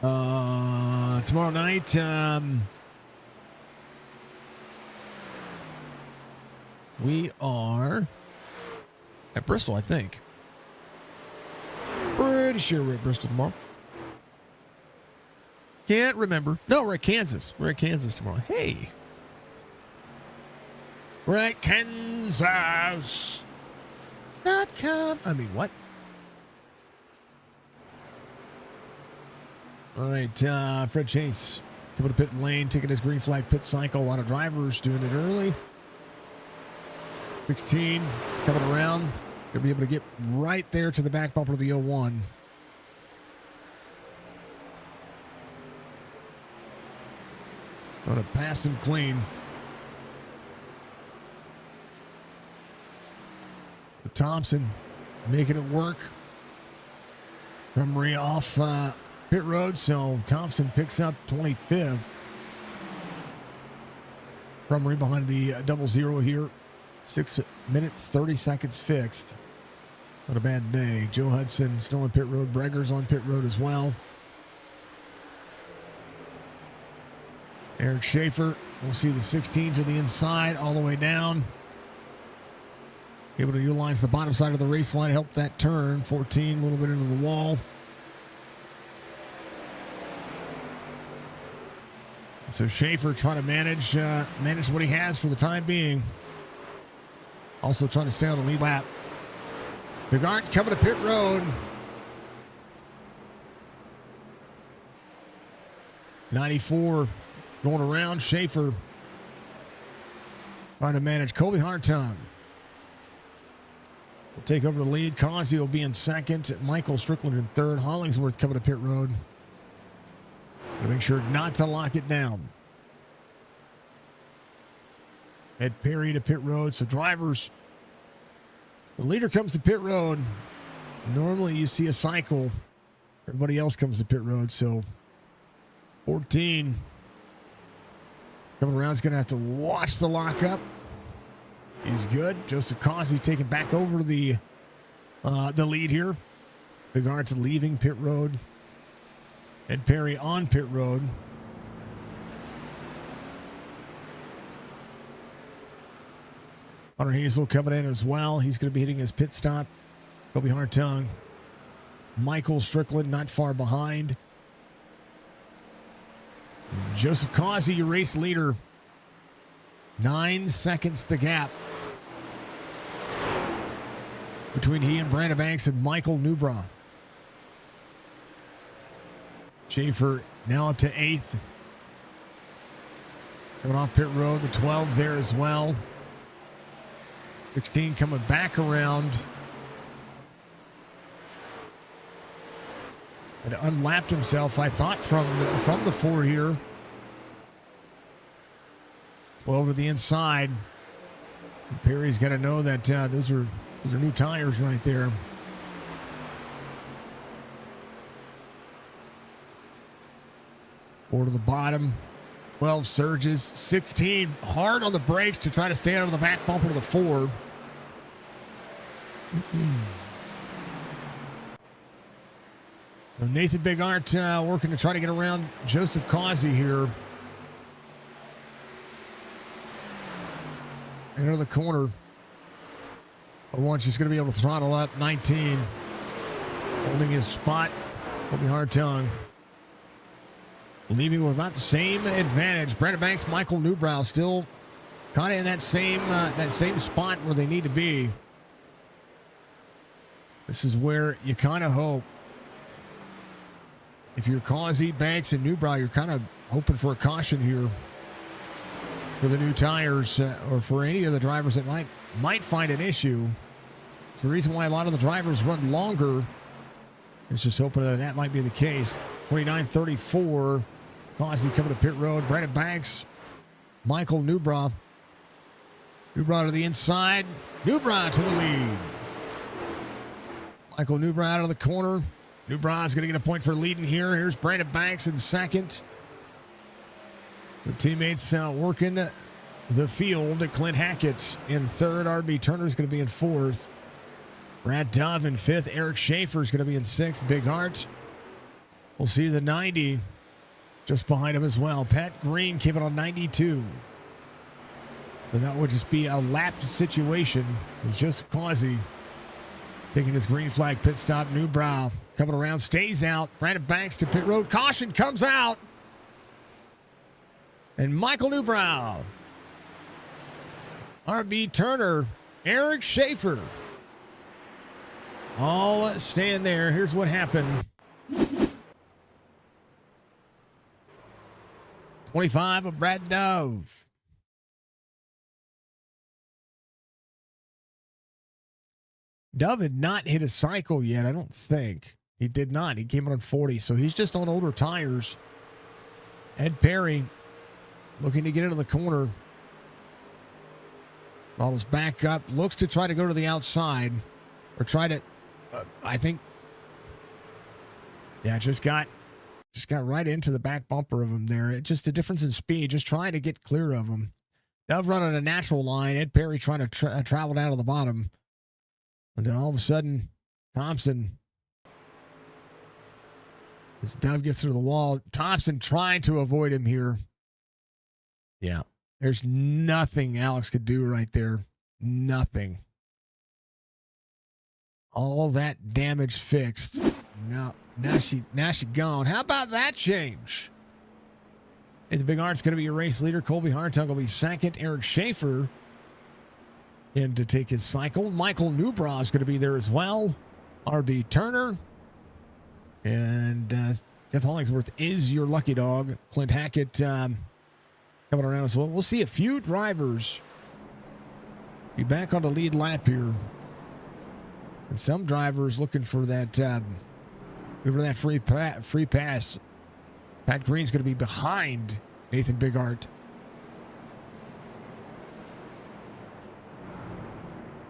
Tomorrow night, we are At Bristol, I think. Pretty sure we're at Bristol tomorrow. Can't remember. No, we're at Kansas. We're at Kansas tomorrow. Hey. We're at Kansas. I mean, what? All right, Fred Chase coming to pit lane, taking his green flag pit cycle. A lot of drivers doing it early. 16 coming around. Going to be able to get right there to the back bumper of the 01. Going to pass him clean. Thompson making it work. Montgomery off pit road, so Thompson picks up 25th. Montgomery behind the 00 here. 6 minutes, 30 seconds fixed. Not a bad day. Joe Hudson still on pit road. Breger's on pit road as well. Eric Schaefer, we'll see the 16 to the inside all the way down. Able to utilize the bottom side of the race line to help that turn. 14, a little bit into the wall. So Schaefer trying to manage what he has for the time being. Also trying to stay on the lead lap. Bigart coming to pit road. 94 going around. Schaefer trying to manage Colby Hartung. Will take over the lead. Causey will be in second. Michael Strickland in third. Hollingsworth coming to pit road. To make sure not to lock it down. Ed Perry to pit road. So drivers, the leader comes to pit road. Normally you see a cycle. Everybody else comes to pit road. So 14 coming around is going to have to watch the lockup. He's good. Joseph Causey taking back over the lead here. Bigard's leaving pit road. Ed Perry on pit road. Hunter Hazel coming in as well. He's going to be hitting his pit stop. Kobe Hartung. Michael Strickland not far behind. Joseph Causey, your race leader. 9 seconds the gap between he and Brandon Banks and Michael Newbra. Schaefer now up to 8th. Coming off pit road, the 12 there as well. 16 coming back around. And unlapped himself, I thought, from the 4 here. 12 to the inside. And Perry's got to know that those are new tires right there. Four to the bottom. 12 surges. 16 hard on the brakes to try to stay out of the back bumper of the 4. So Nathan Bigart working to try to get around Joseph Causey here. Into the corner. Once he's going to be able to throttle up. 19. Holding his spot. Kobe Hartung. Leaving with about the same advantage. Brandon Banks, Michael Newbrow still kind of in that same spot where they need to be. This is where you kind of hope. If you're Causey, Banks, and Newbrow, you're kind of hoping for a caution here for the new tires or for any of the drivers that might find an issue. It's the reason why a lot of the drivers run longer. It's just hoping that might be the case. 29-34. Causey coming to pit road. Brandon Banks. Michael Newbrow. Newbrow to the inside. Newbrow to the lead. Michael Newbrow out of the corner. Newbrow is going to get a point for leading here. Here's Brandon Banks in second. The teammates working the field. Clint Hackett in third. R.B. Turner is going to be in fourth. Brad Dove in fifth. Eric Schaefer is going to be in sixth. Big Hart. We'll see the 90 just behind him as well. Pat Green came in on 92. So that would just be a lapped situation with Joseph Causey Taking his green flag pit stop. Newbrow coming around, stays out. Brandon Banks to pit road. Caution comes out. And Michael Newbrow, RB Turner, Eric Schaefer, all staying there. Here's what happened. 25 of Brad Dove. Dove had not hit a cycle yet, I don't think. He did not. He came in on 40, so he's just on older tires. Ed Perry looking to get into the corner. Models back up, looks to try to go to the outside, or try to, I think, yeah, just got right into the back bumper of him there. It's just a difference in speed, just trying to get clear of him. Dove running a natural line, Ed Perry trying to travel down to the bottom. And then all of a sudden, Thompson, as Dove gets to the wall, Thompson trying to avoid him here. Yeah, there's nothing Alex could do right there. Nothing. All that damage fixed. Now she gone. How about that change? And the Big Art's going to be your race leader. Colby Hartung will be second. Eric Schaefer in to take his cycle. Michael Newbrow is going to be there as well. RB Turner. And Jeff Hollingsworth is your lucky dog. Clint Hackett coming around as well. We'll see a few drivers be back on the lead lap here. And some drivers looking for that free pass. Pat Green's going to be behind Nathan Bigart.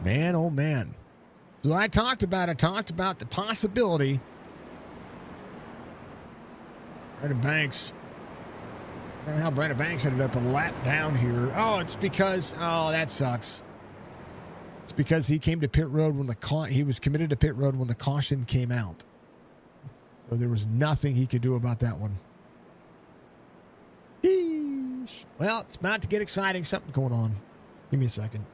Man, oh man. So I talked about the possibility. Brandon Banks. I don't know how Brandon Banks ended up a lap down here. Oh, it's because, that sucks. It's because he came to pit road when he was committed to pit road when the caution came out. So there was nothing he could do about that one. Sheesh. Well, it's about to get exciting. Something going on. Give me a second.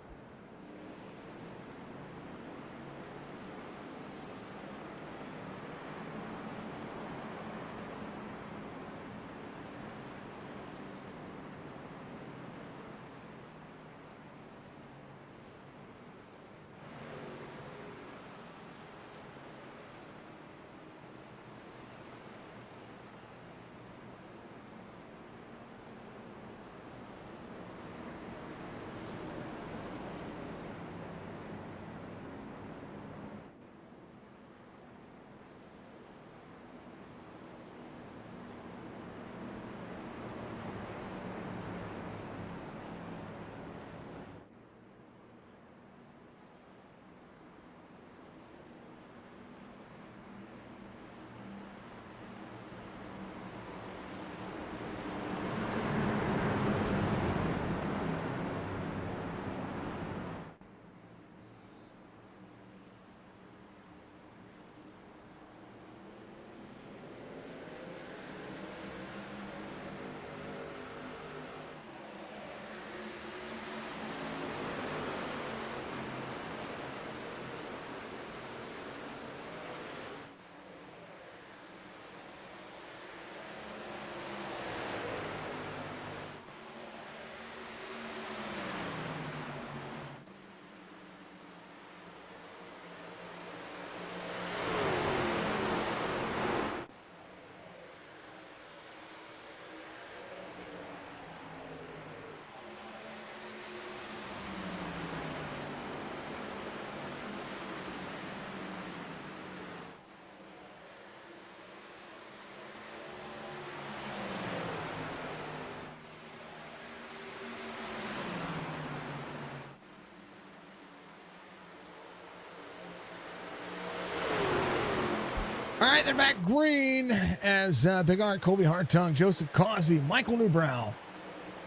All right, they're back green as Big Art, Colby Hartung, Joseph Causey, Michael Newbrow,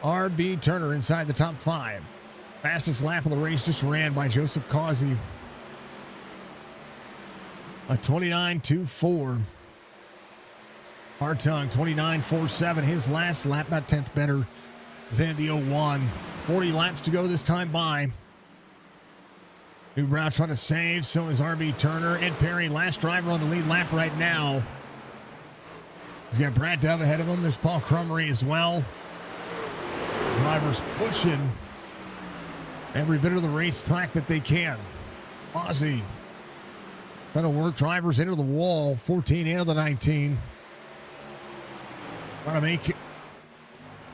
RB Turner inside the top five. Fastest lap of the race just ran by Joseph Causey. A 29.24. Hartung, 29.47. His last lap, about 10th better than the 01. 40 laps to go this time by. Newbrow trying to save. So is RB Turner. Ed Perry, last driver on the lead lap right now. He's got Brad Dove ahead of him. There's Paul Crummery as well. Drivers pushing every bit of the racetrack that they can. Ozzy trying to work drivers into the wall. 14 into the 19. Trying to make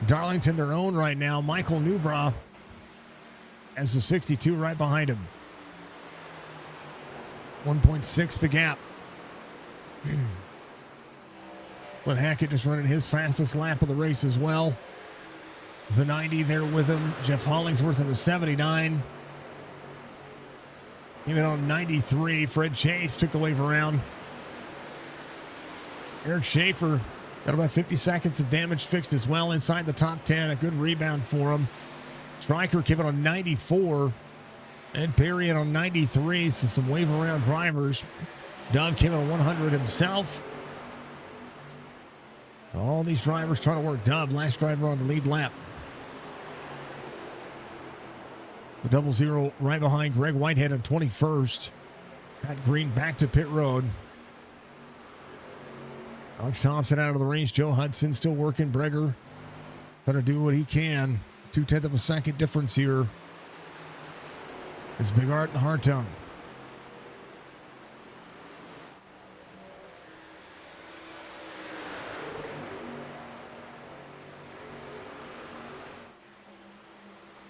Darlington their own right now. Michael Newbrow as the 62 right behind him. 1.6 the gap. But Hackett just running his fastest lap of the race as well. The 90 there with him. Jeff Hollingsworth in the 79. Even on 93, Fred Chase took the wave around. Eric Schaefer got about 50 seconds of damage fixed as well inside the top 10. A good rebound for him. Stryker came in on 94. Ed Perry in on 93. So some wave around drivers. Dove came in on 100 himself. All these drivers trying to work Dove, last driver on the lead lap. The 00 right behind Greg Whitehead on 21st. Pat Green back to pit road. Alex Thompson out of the race. Joe Hudson still working. Breger trying to do what he can. 0.2 of a second difference here. It's Big Art and Hartung.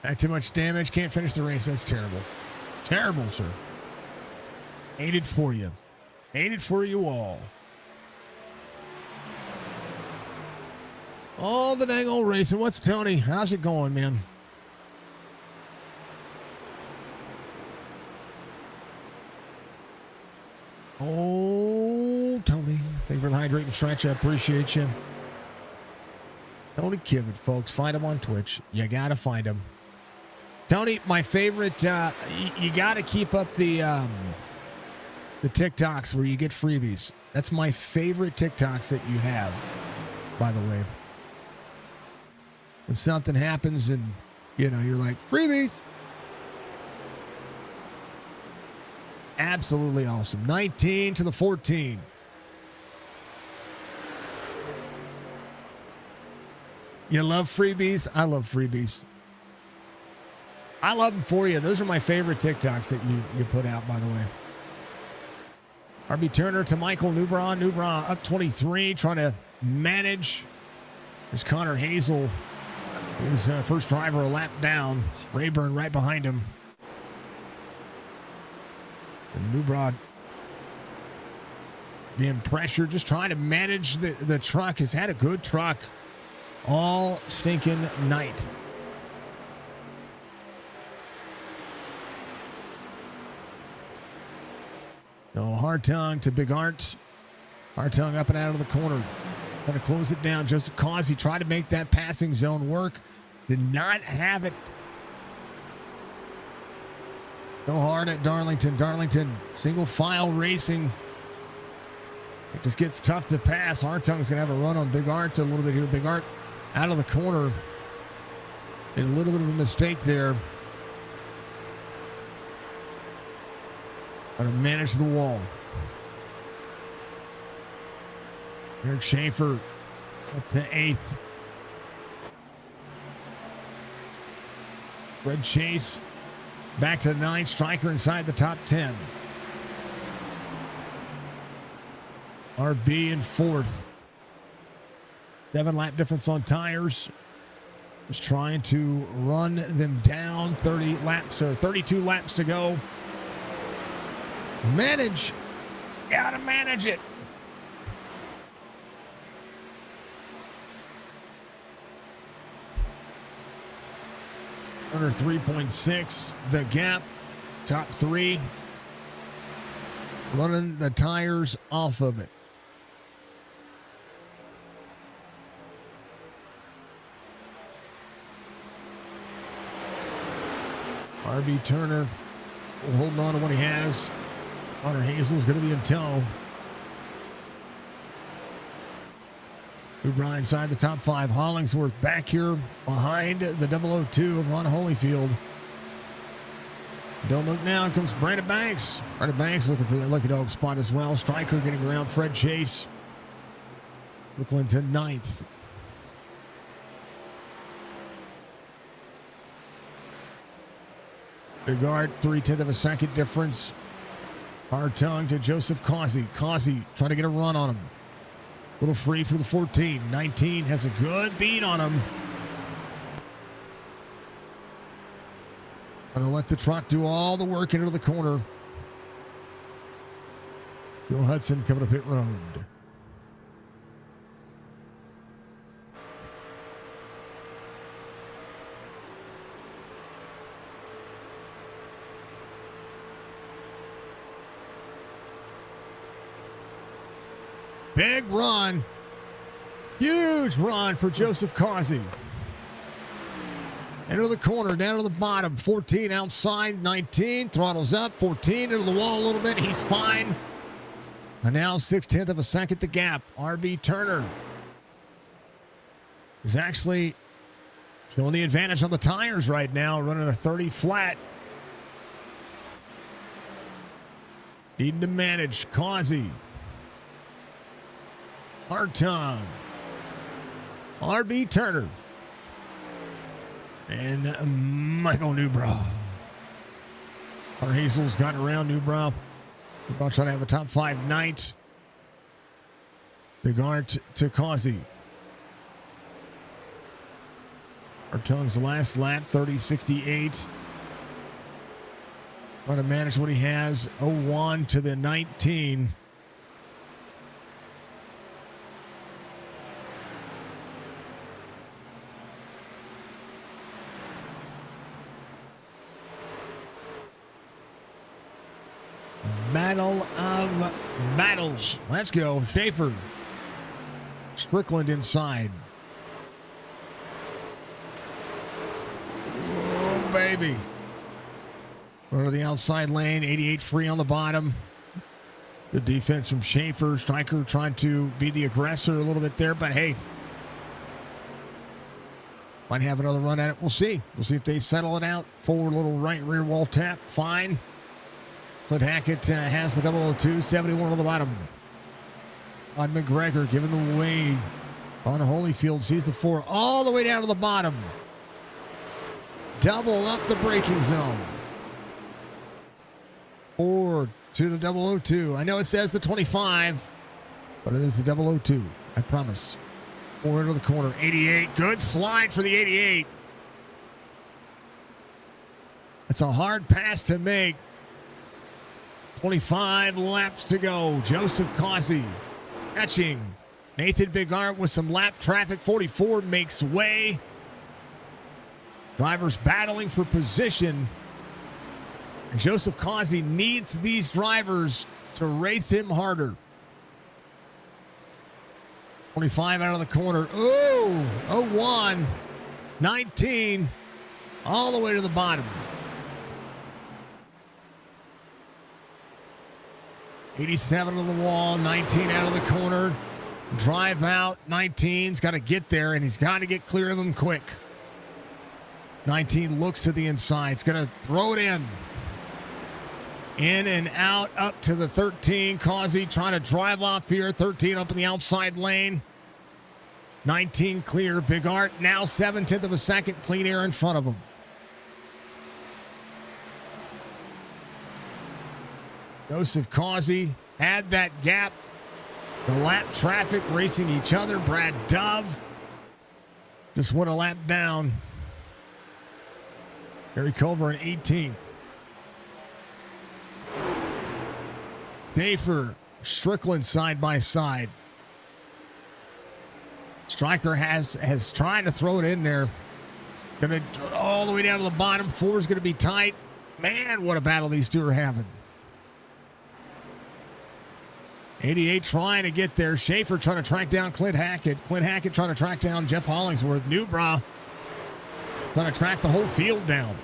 Not too much damage. Can't finish the race. That's terrible. Terrible, sir. Hate it for you. Hate it for you all. All the dang old racing. What's Tony? How's it going, man? Oh, Tony. Thank you for the hydrate and stretch. I appreciate you. Tony Kibbett, folks. Find him on Twitch. You got to find him. Tony, my favorite, you got to keep up the TikToks where you get freebies. That's my favorite TikToks that you have, by the way. When something happens and, you know, you're like, freebies. Absolutely awesome. 19 to the 14. You love freebies? I love freebies. I love them for you. Those are my favorite TikToks that you put out, by the way. RB Turner to Michael Newbrow. Newbrow up 23, trying to manage. There's Connor Hazel, who's first driver a lap down. Rayburn right behind him. And Newbrow being pressured, just trying to manage the truck. Has had a good truck all stinking night. So Hartung to Big Art. Hartung up and out of the corner. Trying to close it down. Joseph Causey tried to make that passing zone work. Did not have it. So hard at Darlington. Darlington single file racing. It just gets tough to pass. Hartung's going to have a run on Big Art a little bit here. Big Art out of the corner. Made a little bit of a mistake there. Trying to manage the wall. Eric Schaefer up to 8th. Fred Chase back to 9th. Stryker inside the top 10. RB in 4th. 7-lap difference on tires. Just trying to run them down. 30 laps or 32 laps to go. Manage. Gotta manage it. Under 3.6. The gap. Top 3. Running the tires off of it. RB Turner holding on to what he has. Connor Hazel's going to be in tow. Newbrow inside the top 5. Hollingsworth back here behind the 002 of Ron Holyfield. Don't look now. Here comes Brandon Banks. Brandon Banks looking for that lucky dog spot as well. Striker getting around Fred Chase. Brooklyn to 9th. Bigard, 3/10 of a second difference. Hard tongue to Joseph Causey. Causey trying to get a run on him. Little free for the 14. 19 has a good beat on him. Trying to let the truck do all the work into the corner. Joe Hudson coming up pit road. Big run. Huge run for Joseph Causey. Into the corner, down to the bottom. 14 outside, 19. Throttles up, 14 into the wall a little bit. He's fine. And now 6/10 of a second the gap. RB Turner is actually showing the advantage on the tires right now, running a 30 flat. Needing to manage. Causey. Hard tongue. RB Turner. And Michael Newbrow. Hunter Hazel's gotten around Newbrow. Newbrow trying to have a top 5 night. Big Art to Causey. Our tongue's last lap, 30.68. Trying to manage what he has. 01 to the 19. Battle of battles. Let's go. Schaefer. Strickland inside. Oh, baby. Over to the outside lane. 88 free on the bottom. Good defense from Schaefer. Striker trying to be the aggressor a little bit there, but hey. Might have another run at it. We'll see. We'll see if they settle it out. Forward little right rear wall tap. Fine. Clint Hackett has the 002, 71 on the bottom. On McGregor giving away on Holyfield. Sees the 4 all the way down to the bottom. Double up the braking zone. 4 to the 002. I know it says the 25, but it is the 002. I promise. 4 into the corner. 88. Good slide for the 88. It's a hard pass to make. 25 laps to go. Joseph Causey catching. Nathan Bigart with some lap traffic. 44 makes way. Drivers battling for position. And Joseph Causey needs these drivers to race him harder. 25 out of the corner. Ooh, 01. 19. All the way to the bottom. 87 on the wall, 19 out of the corner. Drive out, 19's got to get there, and he's got to get clear of him quick. 19 looks to the inside. He's going to throw it in. In and out, up to the 13. Causey trying to drive off here. 13 up in the outside lane. 19 clear. Big Art now 7/10 of a second. Clean air in front of him. Joseph Causey had that gap. The lap traffic racing each other. Brad Dove just went a lap down. Gary Culver in 18th. Schaefer, Strickland side by side. Striker has tried to throw it in there. Going to all the way down to the bottom. 4 is going to be tight. Man, what a battle these two are having. 88 trying to get there. Schaefer trying to track down Clint Hackett. Clint Hackett trying to track down Jeff Hollingsworth. Newbrow trying to track the whole field down.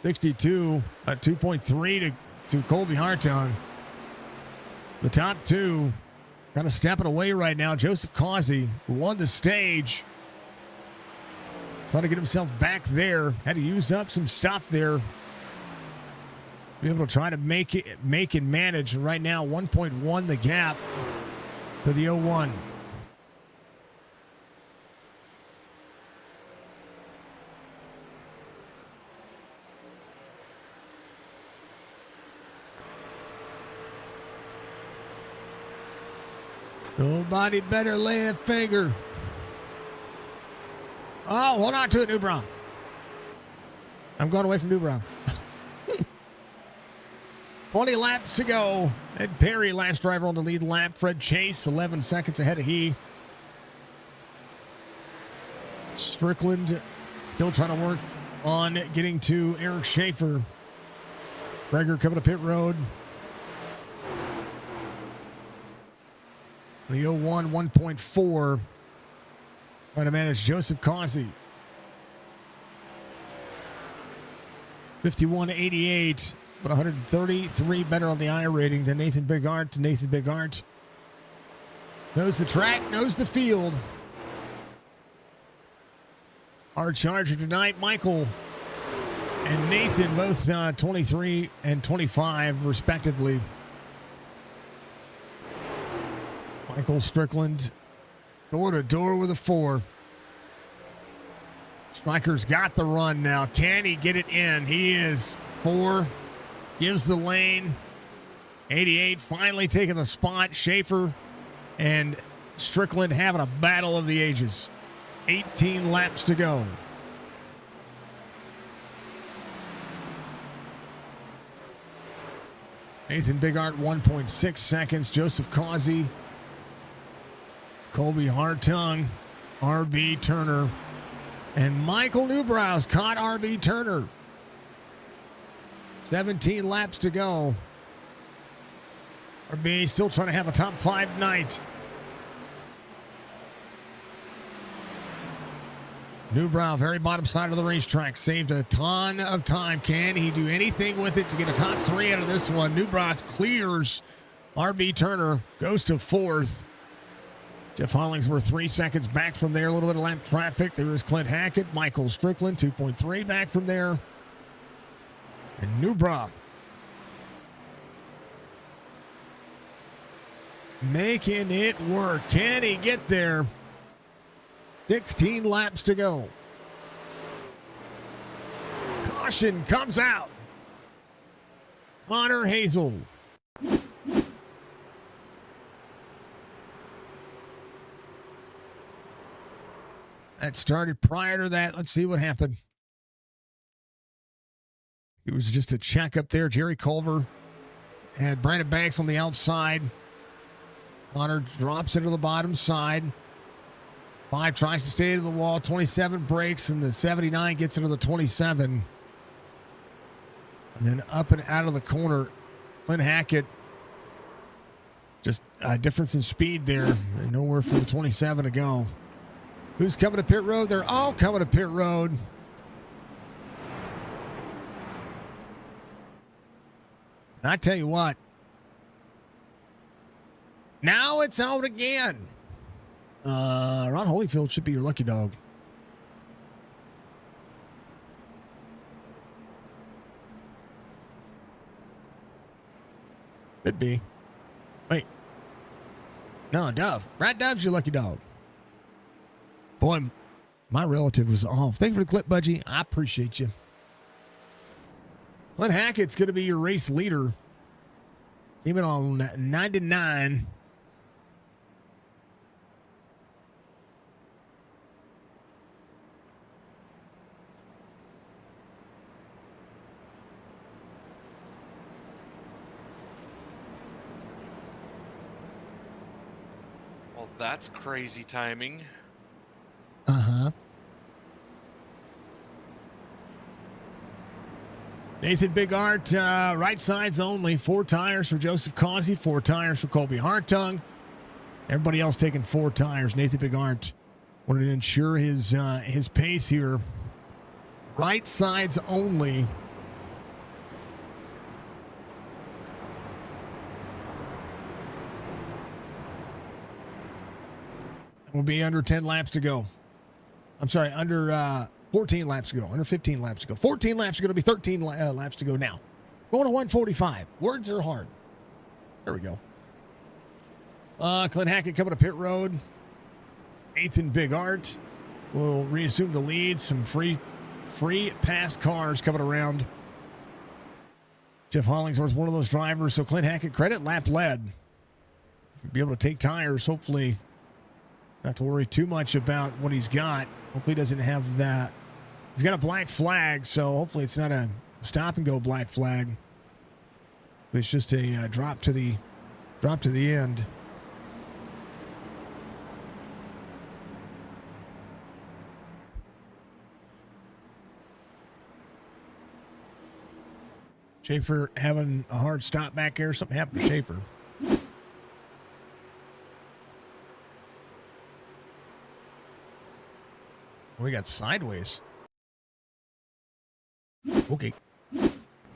62 at 2.3 to Colby Hartung. The top 2 kind of stepping away right now. Joseph Causey, who won the stage. Trying to get himself back there. Had to use up some stuff there. Be able to try to make and manage. Right now, 1.1 the gap to the 01. Nobody better lay a finger. Oh, hold on to it, Newbrow. I'm going away from Newbrow. 20 laps to go. Ed Perry, last driver on the lead lap. Fred Chase, 11 seconds ahead of he. Strickland still trying to work on getting to Eric Schaefer. Greger coming to pit road. The 01, 1.4. Trying to manage Joseph Causey. 51.88, but 133 better on the I rating than Nathan Bigart. Nathan Bigart knows the track, knows the field. Our charger tonight, Michael and Nathan, both 23 and 25, respectively. Michael Strickland, door to door with a 4. Striker's got the run now. Can he get it in? He is 4. Gives the lane. 88 finally taking the spot. Schaefer and Strickland having a battle of the ages. 18 laps to go. Nathan Bigart, 1.6 seconds. Joseph Causey, Colby Hartung, R.B. Turner, and Michael Newbrow's caught R.B. Turner. 17 laps to go. R.B. still trying to have a top 5 night. Newbrow, very bottom side of the racetrack, saved a ton of time. Can he do anything with it to get a top 3 out of this one? Newbrow clears R.B. Turner, goes to 4th. Jeff Hollingsworth 3 seconds back from there. A little bit of lap traffic. There is Clint Hackett. Michael Strickland 2.3 back from there. And Newbrow making it work. Can he get there? 16 laps to go. Caution comes out. Connor Hazel. That started prior to that. Let's see what happened. It was just a check up there. Jerry Culver had Brandon Banks on the outside. Connor drops into the bottom side. 5 tries to stay to the wall. 27 breaks, and the 79 gets into the 27. And then up and out of the corner, Clint Hackett. Just a difference in speed there. And nowhere for the 27 to go. Who's coming to pit road? They're all coming to pit road. And I tell you what, now it's out again. Ron Holyfield should be your lucky dog. Could be. Wait. No, Dove. Brad Dove's your lucky dog. Boy, my relative was off. Thank you for the clip, Budgie. I appreciate you. Clint Hackett's going to be your race leader. Came in on 99.
Well, that's crazy timing.
Uh-huh. Nathan Bigart, right sides only. 4 tires for Joseph Causey, 4 tires for Colby Hartung. Everybody else taking 4 tires. Nathan Bigart wanted to ensure his pace here. Right sides only. Will be under 10 laps to go. I'm sorry, under 14 laps to go. Under 15 laps to go. 14 laps to go. It'll be 13 laps to go now. Going to 145. Words are hard. There we go. Clint Hackett coming to pit road. Nathan Big Art will reassume the lead. Some free pass cars coming around. Jeff Hollingsworth, one of those drivers. So Clint Hackett, credit lap led. He'll be able to take tires. Hopefully, not to worry too much about what he's got. Hopefully, he doesn't have that. He's got a black flag, so hopefully it's not a stop and go black flag. But it's just a drop to the end. Schaefer having a hard stop back there. Something happened to Schaefer. We got sideways. Okay.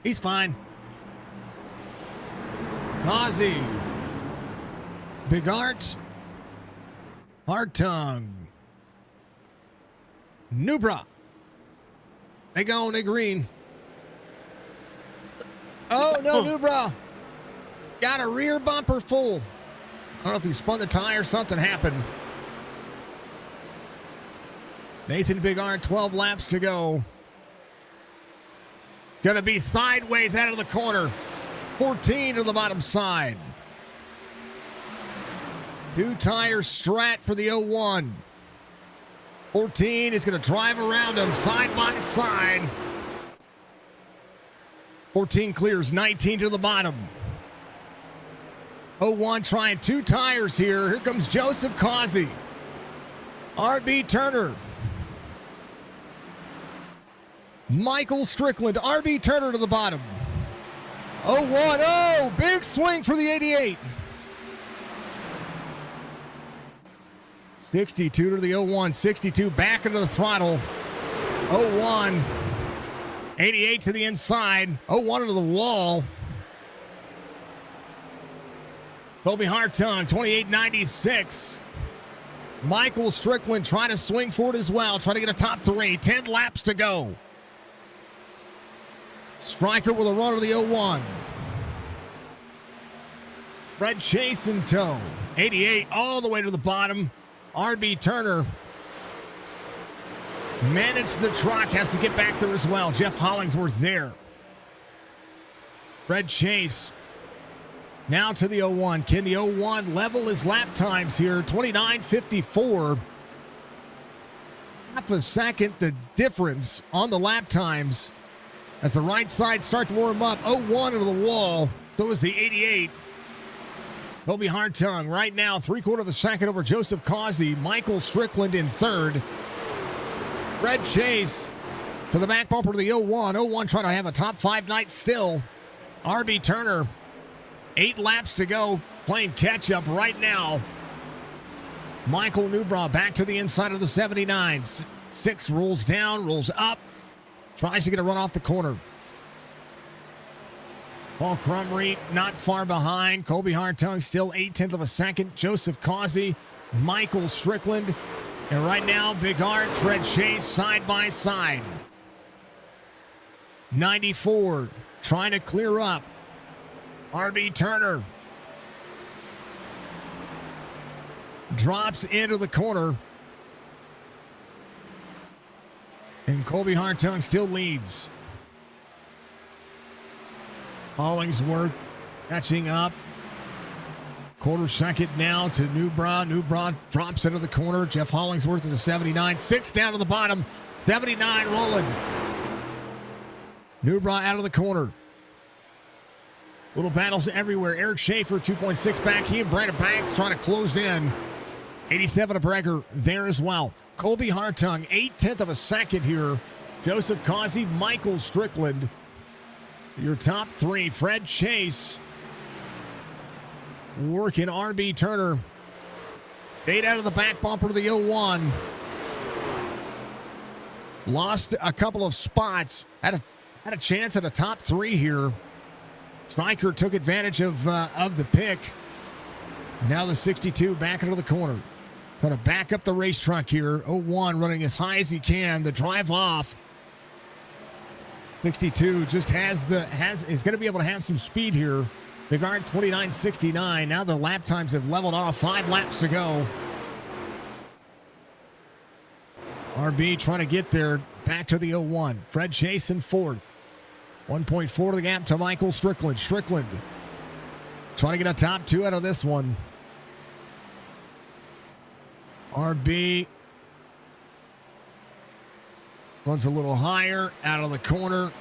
He's fine. Causey. Big Art. Hard Tongue. Nubra. They go, they green. Oh, no, Nubra. Got a rear bumper full. I don't know if he spun the tire, something happened. Nathan Big Art, 12 laps to go. Gonna be sideways out of the corner. 14 to the bottom side. 2-tire strat for the 01. 14 is gonna drive around him side by side. 14 clears, 19 to the bottom. 01 trying 2 tires here. Here comes Joseph Causey. RB Turner. Michael Strickland. RB Turner to the bottom. 01. Oh, big swing for the 88. 62 to the 01. 62 back into the throttle. 01. 88 to the inside. 01 into the wall. Kobe Hartung, 28.96. Michael Strickland trying to swing forward as well. Trying to get a top 3. 10 laps to go. Stryker with a run of the 01. Fred Chase in tow. 88 all the way to the bottom. RB Turner managed the truck, has to get back there as well. Jeff Hollingsworth there. Fred Chase now to the 01. Can the 01 level his lap times here? 29.54. Half a second the difference on the lap times as the right side starts to warm up. 01 into the wall. So is the 88. Kobe Hartung right now 3/4 of a second over Joseph Causey. Michael Strickland in third. Fred Chase to the back bumper to the 01. 01 trying to have a top 5 night still. RB Turner, 8 laps to go, playing catch up right now. Michael Newbra back to the inside of the 79s. 6 rolls down, rolls up, tries to get a run off the corner. Paul Crumry not far behind. Kobe Hartung still 0.8 of a second. Joseph Causey, Michael Strickland. And right now, Big Art, Fred Chase, side by side. 94, trying to clear up. RB Turner drops into the corner. And Kobe Hartung still leads. Hollingsworth catching up. 1/4 second now to Newbra. Newbra drops into the corner. Jeff Hollingsworth in the 79. 6 down to the bottom. 79 rolling. Newbra out of the corner. Little battles everywhere. Eric Schaefer, 2.6 back. He and Brandon Banks trying to close in. 87 a Breger there as well. Colby Hartung, 0.8 of a second here. Joseph Causey, Michael Strickland. Your top 3. Fred Chase working RB Turner. Stayed out of the back bumper to the 01. Lost a couple of spots. Had a chance at a top 3 here. Stryker took advantage of the pick. Now the 62 back into the corner. Trying to back up the race truck here. 01 running as high as he can. The drive off. 62 just is going to be able to have some speed here. Bigard 29.69. Now the lap times have leveled off. 5 laps to go. RB trying to get there. Back to the 01. Fred Chase in fourth. 1.4 to the gap to Michael Strickland. Strickland trying to get a top 2 out of this one. RB runs a little higher out of the corner,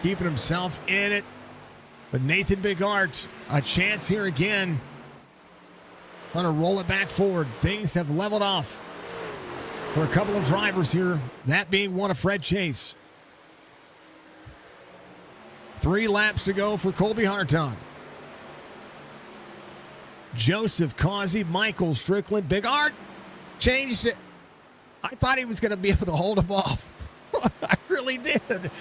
keeping himself in it. But Nathan Bigart, a chance here again. Trying to roll it back forward. Things have leveled off for a couple of drivers here, that being one of Fred Chase. 3 laps to go for Colby Hartung. Joseph Causey, Michael Strickland. Bigart changed it. I thought he was going to be able to hold him off. I really did.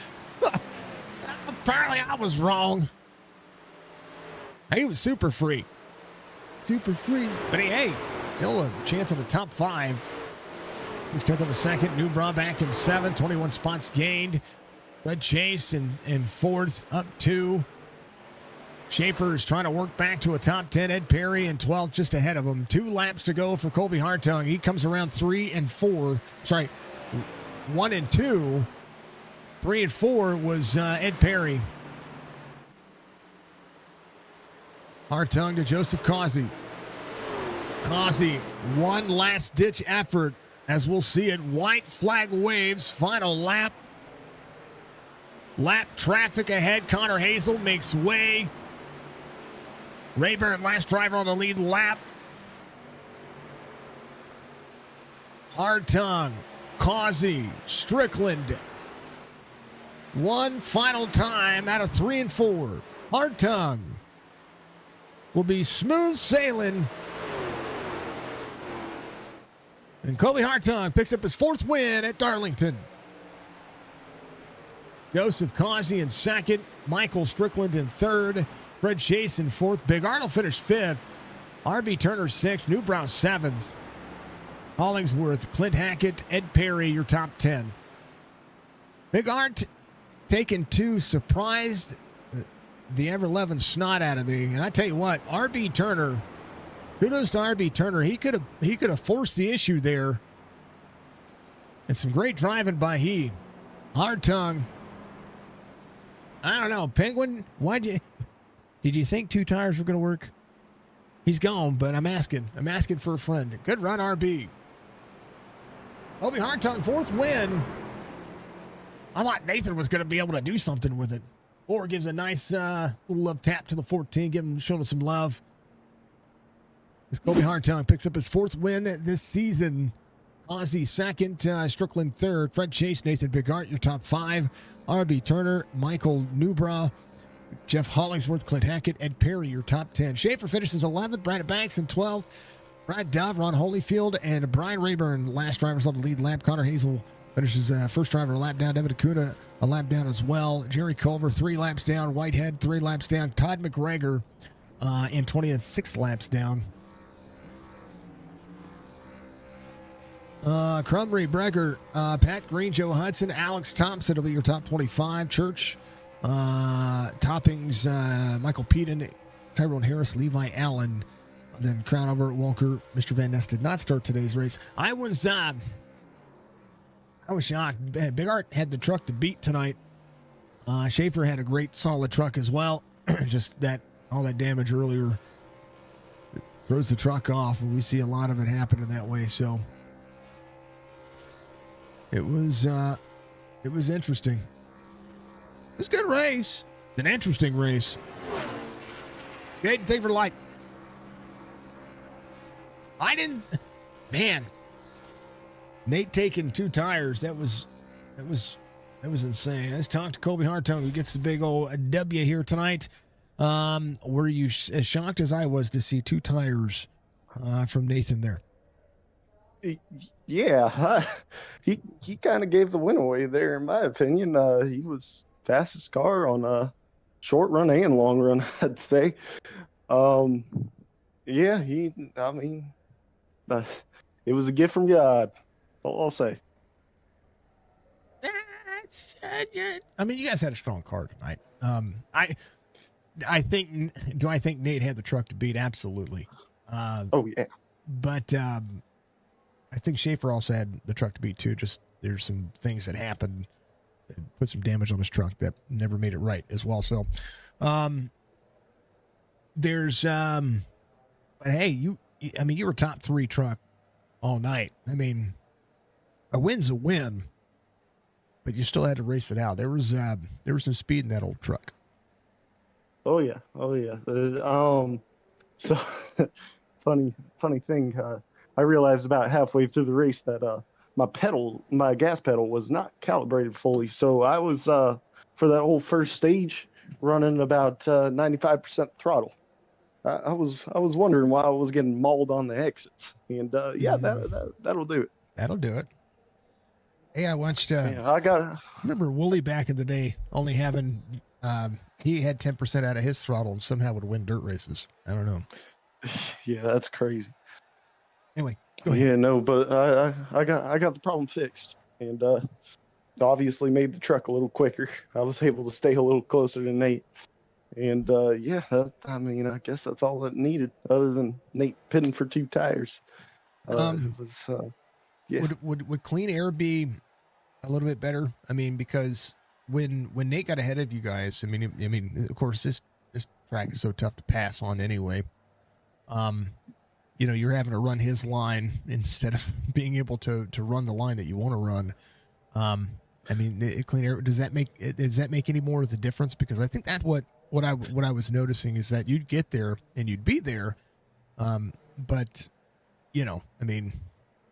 Apparently I was wrong. He was super free. Super free. But hey, still a chance at the top 5. 1/10 of a second. Newbra back in 7th. 21 spots gained. Fred Chase in 4th, up 2. Schaefer is trying to work back to a top 10. Ed Perry in 12th, just ahead of him. 2 laps to go for Colby Hartung. He comes around 3 and 4. Sorry, 1 and 2. 3 and 4 was Ed Perry. Hartung to Joseph Causey. Causey, one last ditch effort, as we'll see it. White flag waves, final lap. Lap traffic ahead. Connor Hazel makes way. Rayburn, last driver on the lead lap. Hartung, Causey, Strickland. One final time out of 3 and 4. Hartung will be smooth sailing. And Colby Hartung picks up his 4th win at Darlington. Joseph Causey in 2nd. Michael Strickland in 3rd. Fred Chase in 4th. Big Arnold finished 5th. RB Turner 6th. Newbrow 7th. Hollingsworth, Clint Hackett, Ed Perry, your top 10. Big Art taking 2, surprised the ever-loving snot out of me. And I tell you what, RB Turner, kudos to RB Turner. He could have forced the issue there. And some great driving by he. Hartung. I don't know, Penguin, did you think 2 tires were going to work? He's gone, but I'm asking for a friend. Good run, RB. Colby Hartung, 4th win. I thought Nathan was going to be able to do something with it. Or gives a nice little love tap to the 14, showing him some love. This Colby Hartung picks up his 4th win this season. Ozzy 2nd, Strickland 3rd, Fred Chase, Nathan Bigart, your top 5. RB Turner, Michael Newbra, Jeff Hollingsworth, Clint Hackett, Ed Perry, your top 10. Schaefer finishes 11th, Brandon Banks in 12th. Brad Dove, Ron Holyfield, and Brian Rayburn, last drivers on the lead lap. Connor Hazel finishes first driver a lap down. David Acuna a lap down as well. Jerry Culver 3 laps down. Whitehead 3 laps down. Todd McGregor in 20th, 6 laps down. Crumry, Breger, Pat Green, Joe Hudson, Alex Thompson will be your top 25. Church, Toppings, Michael Peden, Tyrone Harris, Levi Allen. And then crown over at Walker. Mr. Van Ness did not start today's race. I was shocked. Big Art had the truck to beat tonight. Schaefer had a great solid truck as well. Just all that damage earlier throws the truck off, and we see a lot of it happening that way. So it was interesting. It was a good race. An interesting race. Okay, thing for light. Nate taking 2 tires. That was insane. Let's talk to Colby Hartung, who gets the big old W here tonight. Were you as shocked as I was to see 2 tires from Nathan there?
Yeah, he kind of gave the win away there, in my opinion. He was fastest car on a short run and long run, I'd say. Yeah, It was a gift from God. All I'll say.
I mean, you guys had a strong card tonight. I think. Do I think Nate had the truck to beat? Absolutely.
Oh yeah.
But I think Schaefer also had the truck to beat too. Just there's some things that happened that put some damage on his truck that never made it right as well. So, there's but hey, you were top 3 truck all night. I mean, a win's a win, but you still had to race it out. There was some speed in that old truck.
Oh yeah. So funny thing. I realized about halfway through the race that my gas pedal was not calibrated fully. So I was for that whole first stage running about 95% throttle. I was wondering why I was getting mauled on the exits, and that'll do it.
That'll do it. Hey, I watched.
I
remember Wooly back in the day only having he had 10% out of his throttle and somehow would win dirt races. I don't know.
Yeah, that's crazy.
Anyway, go ahead.
Yeah, no, but I got the problem fixed, and obviously made the truck a little quicker. I was able to stay a little closer to Nate, and I guess that's all that needed, other than Nate pitting for 2 tires. It was yeah.
Would clean air be a little bit better? I mean, because when Nate got ahead of you guys, I mean, of course this track is so tough to pass on anyway. You're having to run his line instead of being able to run the line that you want to run. I mean, clean air, does that make any more of the difference? Because I think that's what I was noticing is that you'd get there and you'd be there, but I mean,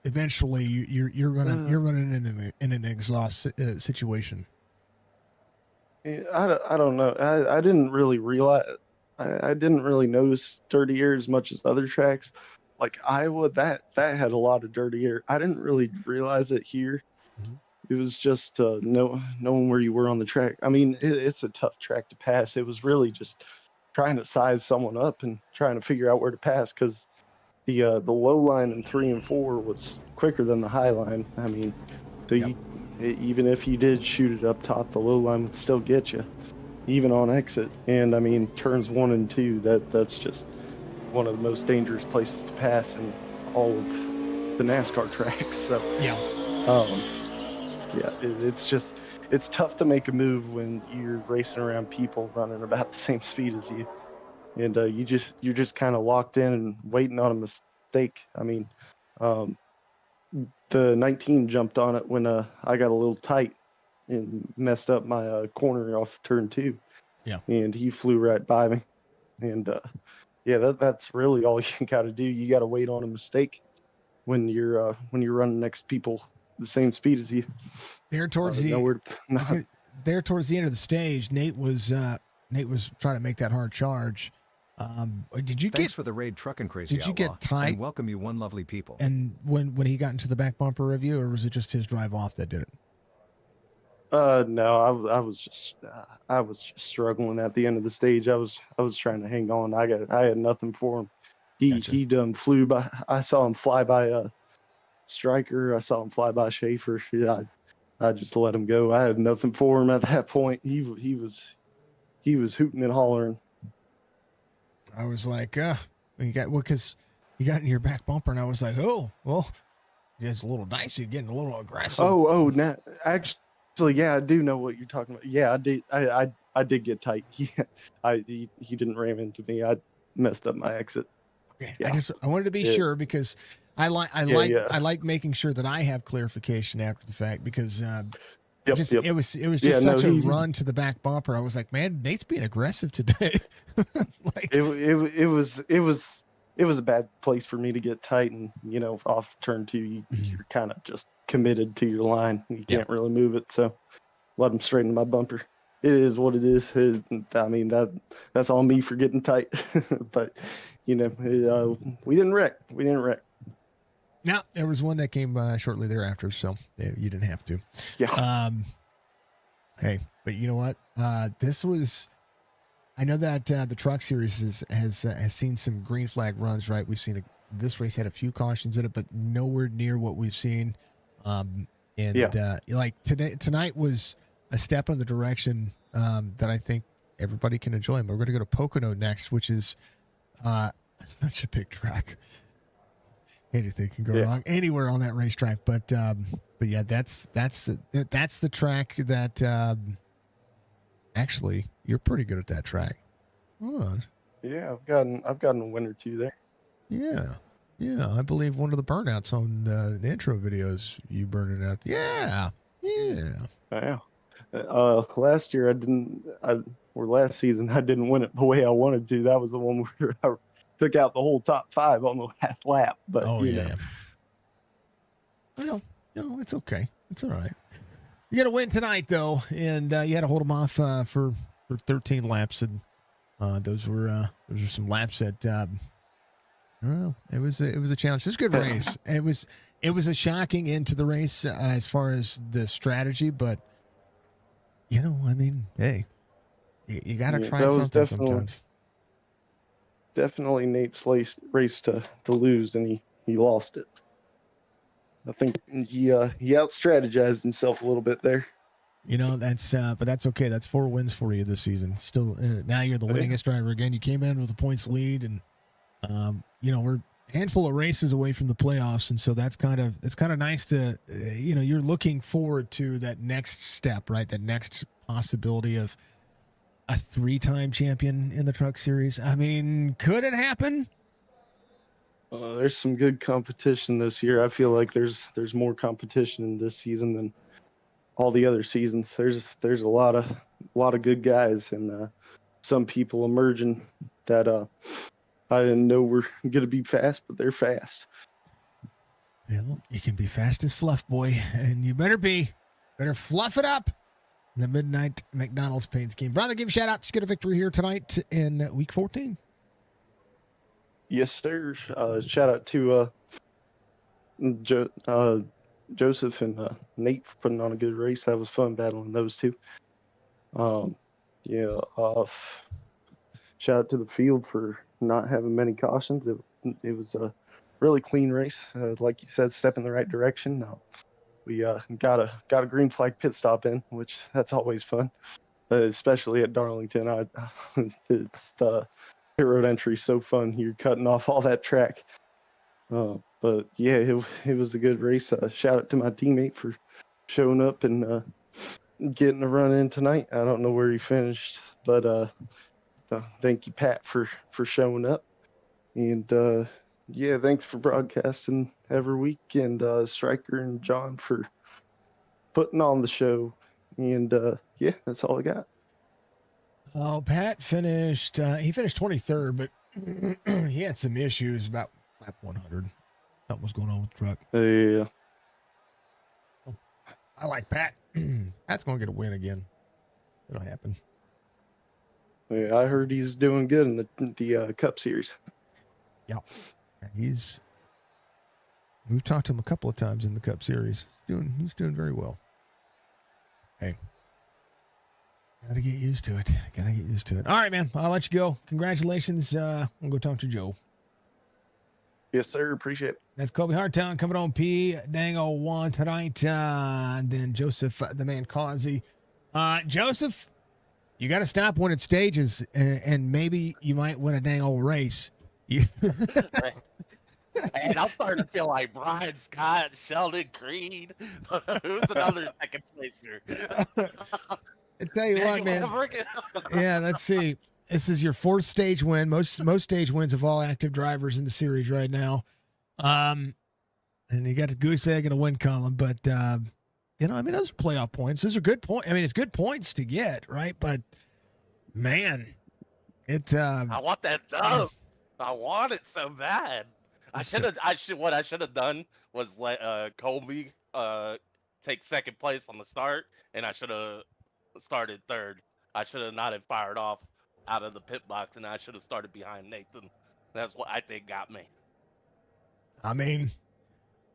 eventually you're running in an exhaust situation.
I don't know. I didn't really realize. I didn't really notice dirty air as much as other tracks. Like Iowa, that had a lot of dirty air. I didn't really realize it here.
Mm-hmm.
It was just knowing where you were on the track. I mean, it's a tough track to pass. It was really just trying to size someone up and trying to figure out where to pass, because the low line in 3 and 4 was quicker than the high line. I mean, so
Yep.
Even if you did shoot it up top, the low line would still get you, even on exit. And I mean, turns 1 and 2, that's just one of the most dangerous places to pass in all of the NASCAR tracks. So
Yeah.
It's tough to make a move when you're racing around people running about the same speed as you, and you're just kind of locked in and waiting on a mistake. I mean, the 19 jumped on it when I got a little tight and messed up my corner off turn 2.
Yeah.
And he flew right by me, and that's really all you got to do. You got to wait on a mistake when you're running next to people the same speed as you.
There towards the end of the stage, Nate was trying to make that hard charge.
Thanks for the raid, Truckin' Crazy
Did you
Outlaw,
get tight?
and welcome you one lovely people.
And when he got into the back bumper of you, or was it just his drive off that did it?
No, I was just struggling at the end of the stage. I was trying to hang on. I had nothing for him. He done flew by. I saw him fly by Stryker. I saw him fly by Schaefer. I just let him go. I had nothing for him at that point. He was hooting and hollering.
I was like, because you got in your back bumper, and I was like, oh, well, it's a little dicey, getting a little aggressive.
Now, actually, yeah, I do know what you're talking about. Yeah, I did. I did get tight. He didn't ram into me. I messed up my exit.
Okay,
yeah.
I wanted to be sure, because I like making sure that I have clarification after the fact, because it was just such a run to the back bumper. I was like, man, Nate's being aggressive today.
It was a bad place for me to get tight, and off turn 2, you're kind of just committed to your line. You can't really move it, so let him straighten my bumper. It is what it is. I mean, that's all me for getting tight. But we didn't wreck.
No, there was one that came shortly thereafter, so you didn't have to.
Yeah.
Hey, but you know what? This was. I know that the truck series has seen some green flag runs, right? We've seen this race had a few cautions in it, but nowhere near what we've seen. Like tonight was a step in the direction that I think everybody can enjoy. We're going to go to Pocono next, which is such a big track. Anything can go wrong anywhere on that racetrack, but yeah, that's the track that actually you're pretty good at that track. Hold on.
Yeah, I've gotten a win or two there.
Yeah, I believe one of the burnouts on the intro videos you burned it out. Yeah.
Last year or last season I didn't win it the way I wanted to. That was the one where I took out the whole top 5 on the last lap. But you know.
Well, no, it's okay. It's all right. You got to win tonight though, and you had to hold them off for 13 laps, and those were some laps that. I don't know. It was a challenge. It was a good race. It was a shocking end to the race as far as the strategy, but I mean, hey, you got to try something sometimes.
Definitely Nate's race to lose, and he lost it. I think he out-strategized himself a little bit there.
But that's okay. That's 4 wins for you this season. Still, now you're the winningest driver again. You came in with a points lead, and we're a handful of races away from the playoffs, and so it's kind of nice to, you're looking forward to that next step, right? That next possibility of a 3-time champion in the Truck Series. I mean, could it happen?
There's some good competition this year. I feel like there's more competition in this season than all the other seasons. There's a lot of good guys, and some people emerging that I didn't know were gonna be fast, but they're fast.
Well, you can be fast as fluff, boy, and you better fluff it up. The Midnight McDonald's paint scheme. Brother, give a shout out to get a victory here tonight in week 14.
Yes, sir. Shout out to Joseph and Nate for putting on a good race. That was fun battling those two. Shout out to the field for not having many cautions. It was a really clean race. Like you said, step in the right direction. We got a green flag pit stop in, which that's always fun, especially at Darlington. It's the pit road entry so fun. You're cutting off all that track. But yeah, it was a good race. Shout out to my teammate for showing up and getting a run in tonight. I don't know where he finished, but thank you, Pat, for showing up. And thanks for broadcasting every week, and Stryker and John for putting on the show. And that's all I got.
Oh, Pat finished. He finished 23rd, but he had some issues about lap 100. Something was going on with the truck.
Yeah.
I like Pat. Pat's going to get a win again. It'll happen.
Yeah, I heard he's doing good in the Cup Series.
Yeah, we've talked to him a couple of times in the Cup Series. He's doing very well. Hey, gotta get used to it. All right, man. I'll let you go. Congratulations. We'll go talk to Joe.
Yes, sir. Appreciate it.
That's Kobe Hartown coming on P-1 tonight. And then Joseph, the man Causey. Joseph, you got to stop winning stages, and maybe you might win a dang old race.
Right. And I'm starting to feel like Brian Scott, Sheldon Creed. Who's another second placer?
I tell you what, man. Yeah, let's see. This is your 4th stage win. Most stage wins of all active drivers in the series right now. And you got the goose egg and a win column, but those are playoff points. Those are good points. I mean, it's good points to get, right? But man,
I want that dub. I want it so bad. What I should have done was let Colby take second place on the start, and I should have started 3rd. I should have not have fired off out of the pit box, and I should have started behind Nathan. That's what I think got me.
I mean,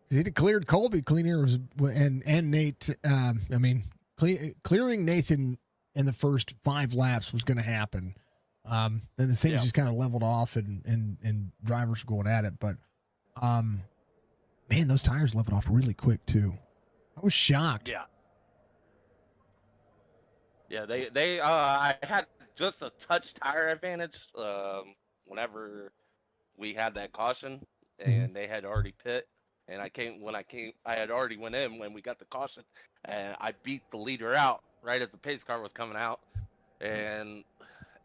he declared Colby cleaner and Nate. Clearing Nathan in the first 5 laps was going to happen. Then the things just kind of leveled off, and drivers were going at it. But Man, those tires leveled off really quick too. I was shocked.
Yeah. Yeah, I had just a touch tire advantage whenever we had that caution, and they had already pit, and I had already went in when we got the caution, and I beat the leader out right as the pace car was coming out, and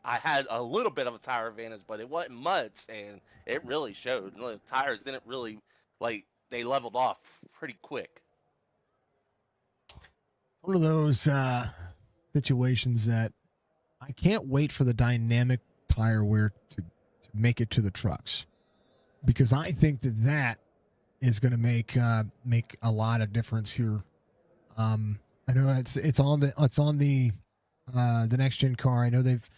I had a little bit of a tire advantage, but it wasn't much, and it really showed. The tires didn't really they leveled off pretty quick.
One of those situations that I can't wait for the dynamic tire wear to make it to the trucks, because I think that is going to make a lot of difference here. I know it's on the next gen car. I know they've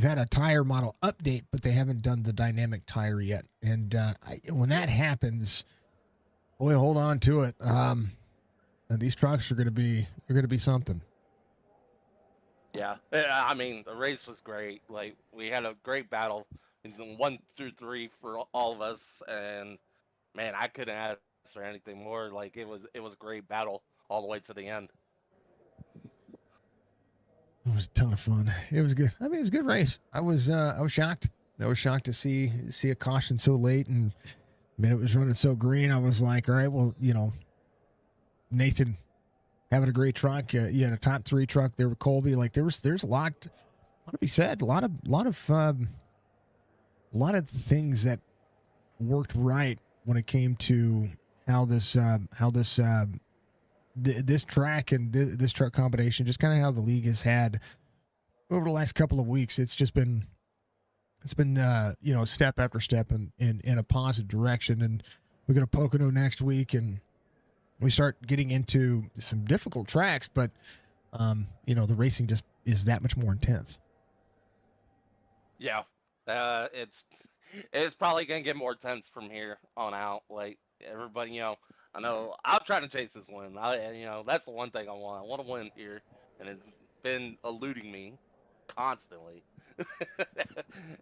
had a tire model update, but they haven't done the dynamic tire yet. And when that happens, boy, hold on to it. These trucks are going to be something.
Yeah, I mean the race was great. Like we had a great battle, 1 through 3 for all of us, and man, I couldn't ask for anything more. Like it was a great battle all the way to the end.
It was a ton of fun. It was good. I mean, it was a good race. I was shocked. I was shocked to see a caution so late, and I mean, it was running so green. I was like, all right, well, Nathan having a great truck. You had a top 3 truck there with Colby. Like there's a lot to be said. A lot of things that worked right when it came to how this track and this truck combination, just kind of how the league has had over the last couple of weeks. It's been step after step in a positive direction. And we go to Pocono next week, and we start getting into some difficult tracks, but the racing just is that much more intense.
Yeah, it's probably gonna get more tense from here on out. Like everybody, I know I'm trying to chase this win. That's the one thing I want. I want to win here, and it's been eluding me constantly.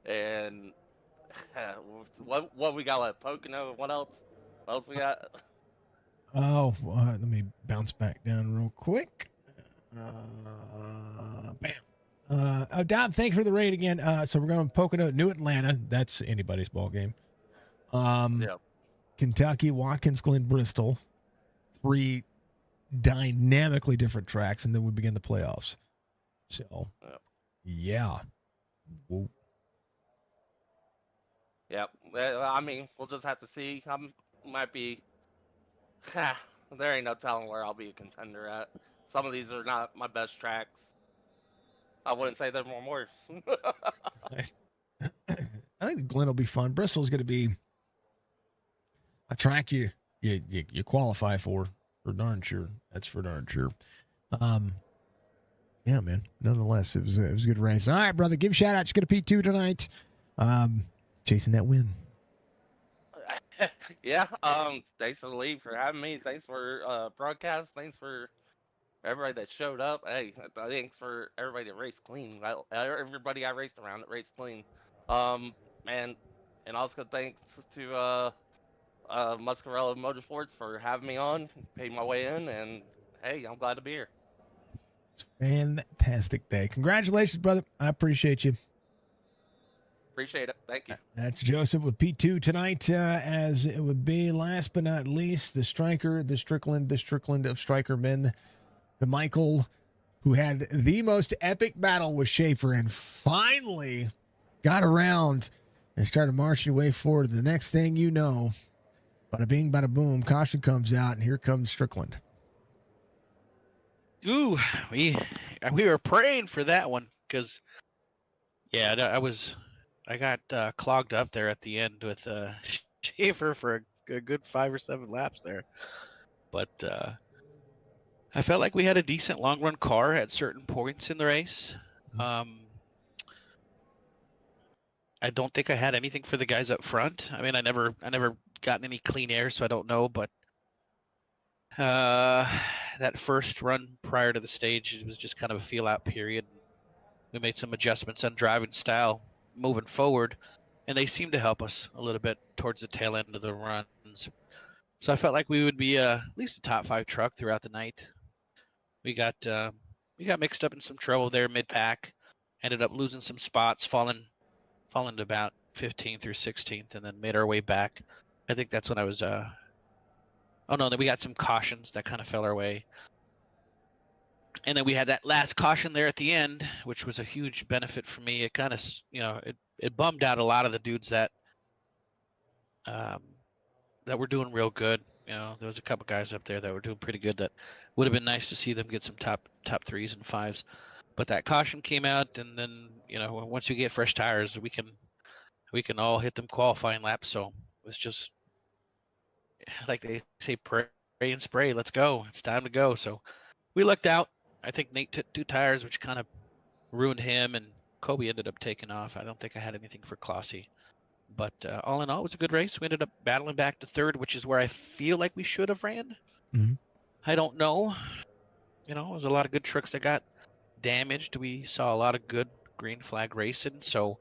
And what we got left? Pocono. What else? What else we got?
Oh, let me bounce back down real quick. Bam. Dom, thank you for the raid again. So we're going to Pocono, New Atlanta. That's anybody's ball game.
Yep.
Kentucky, Watkins Glen, Bristol. 3 dynamically different tracks, and then we begin the playoffs. So, yeah. Whoa.
Yep. I mean, we'll just have to see. Might be. There ain't no telling where I'll be a contender at. Some of these are not my best tracks. I wouldn't say they're more worse.
I think Glen will be fun. Bristol's going to be a track you qualify for darn sure. That's for darn sure. Yeah, man. Nonetheless, it was a good race. All right, brother. Give shout outs. Get a P2 tonight. Chasing that win.
Yeah. Thanks to the league for having me. Thanks for broadcast. Thanks for everybody that showed up. Hey, thanks for everybody that raced clean. Everybody I raced around that raced clean. Man, and also thanks to Muscarella Motorsports for having me on. Paid my way in, and hey, I'm glad to be here.
Fantastic day. Congratulations, brother. I appreciate you.
Appreciate it. Thank you.
That's Joseph with P2 tonight, as it would be. Last but not least, the Striker, the Strickland of Striker men, the Michael, who had the most epic battle with Schaefer and finally got around and started marching away forward. The next thing you know, bada bing, bada boom, caution comes out, and here comes Strickland.
Ooh, we were praying for that one because, yeah, I got clogged up there at the end with Schaefer for a good 5 or 7 laps there, but I felt like we had a decent long run car at certain points in the race. I don't think I had anything for the guys up front. I mean, I never gotten any clean air, so I don't know, but that first run prior to the stage, it was just kind of a feel out period. We made some adjustments on driving style moving forward, and they seemed to help us a little bit towards the tail end of the runs. So I felt like we would be at least a top 5 truck throughout the night. We got mixed up in some trouble there mid-pack. Ended up losing some spots, falling to about 15th or 16th, and then made our way back. I think that's when I was. Oh no, then we got some cautions that kind of fell our way. And then we had that last caution there at the end, which was a huge benefit for me. It kind of, it bummed out a lot of the dudes that were doing real good. There was a couple guys up there that were doing pretty good that would have been nice to see them get some top 3s and 5s. But that caution came out, and then, once we get fresh tires, we can all hit them qualifying laps. So it's just, like they say, pray and spray. Let's go. It's time to go. So we lucked out. I think Nate took 2 tires, which kind of ruined him, and Kobe ended up taking off. I don't think I had anything for Klossy. But all in all, it was a good race. We ended up battling back to 3rd, which is where I feel like we should have ran.
Mhm.
I don't know. It was a lot of good trucks that got damaged. We saw a lot of good green flag racing. So,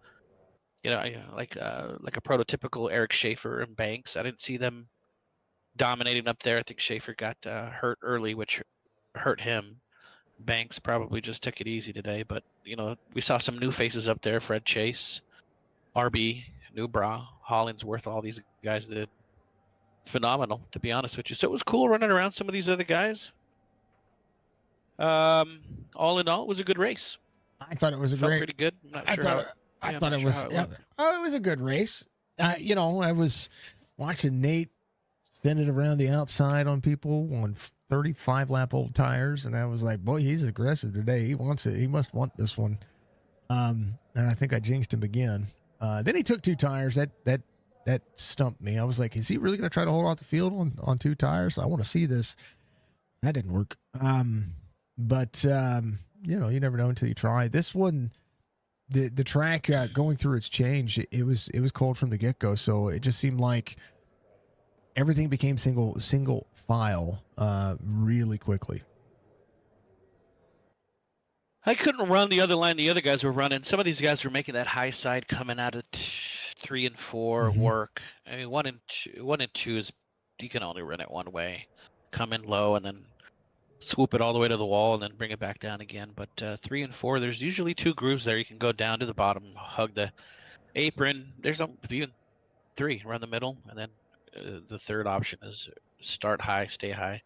like a prototypical Eric Schaefer and Banks. I didn't see them dominating up there. I think Schaefer got hurt early, which hurt him. Banks probably just took it easy today. But, we saw some new faces up there. Fred Chase, RB, Newbrow, Hollingsworth, all these guys did phenomenal, to be honest with you. So it was cool running around some of these other guys. All in all, it was a good race.
I thought it was a
Felt
great.
pretty good. I'm not
I
sure
thought
how,
I thought it was. It was a good race. I was watching Nate spin it around the outside on people on 35 lap old tires, and I was like, boy, he's aggressive today. He wants it. He must want this one. And I think I jinxed him again. Then he took 2 tires. That stumped me. I was like, is he really going to try to hold out the field on 2 tires? I want to see this. That didn't work. But you never know until you try. This one, the track going through its change, it was cold from the get-go. So it just seemed like everything became single file really quickly.
I couldn't run the other line the other guys were running. Some of these guys were making that high side coming out of 3 and 4 work. I mean, 1 and 2 is, you can only run it one way. Come in low and then swoop it all the way to the wall and then bring it back down again. But 3 and 4, there's usually 2 grooves there. You can go down to the bottom, hug the apron. There's even 3, run the middle, and then the third option is start high, stay high,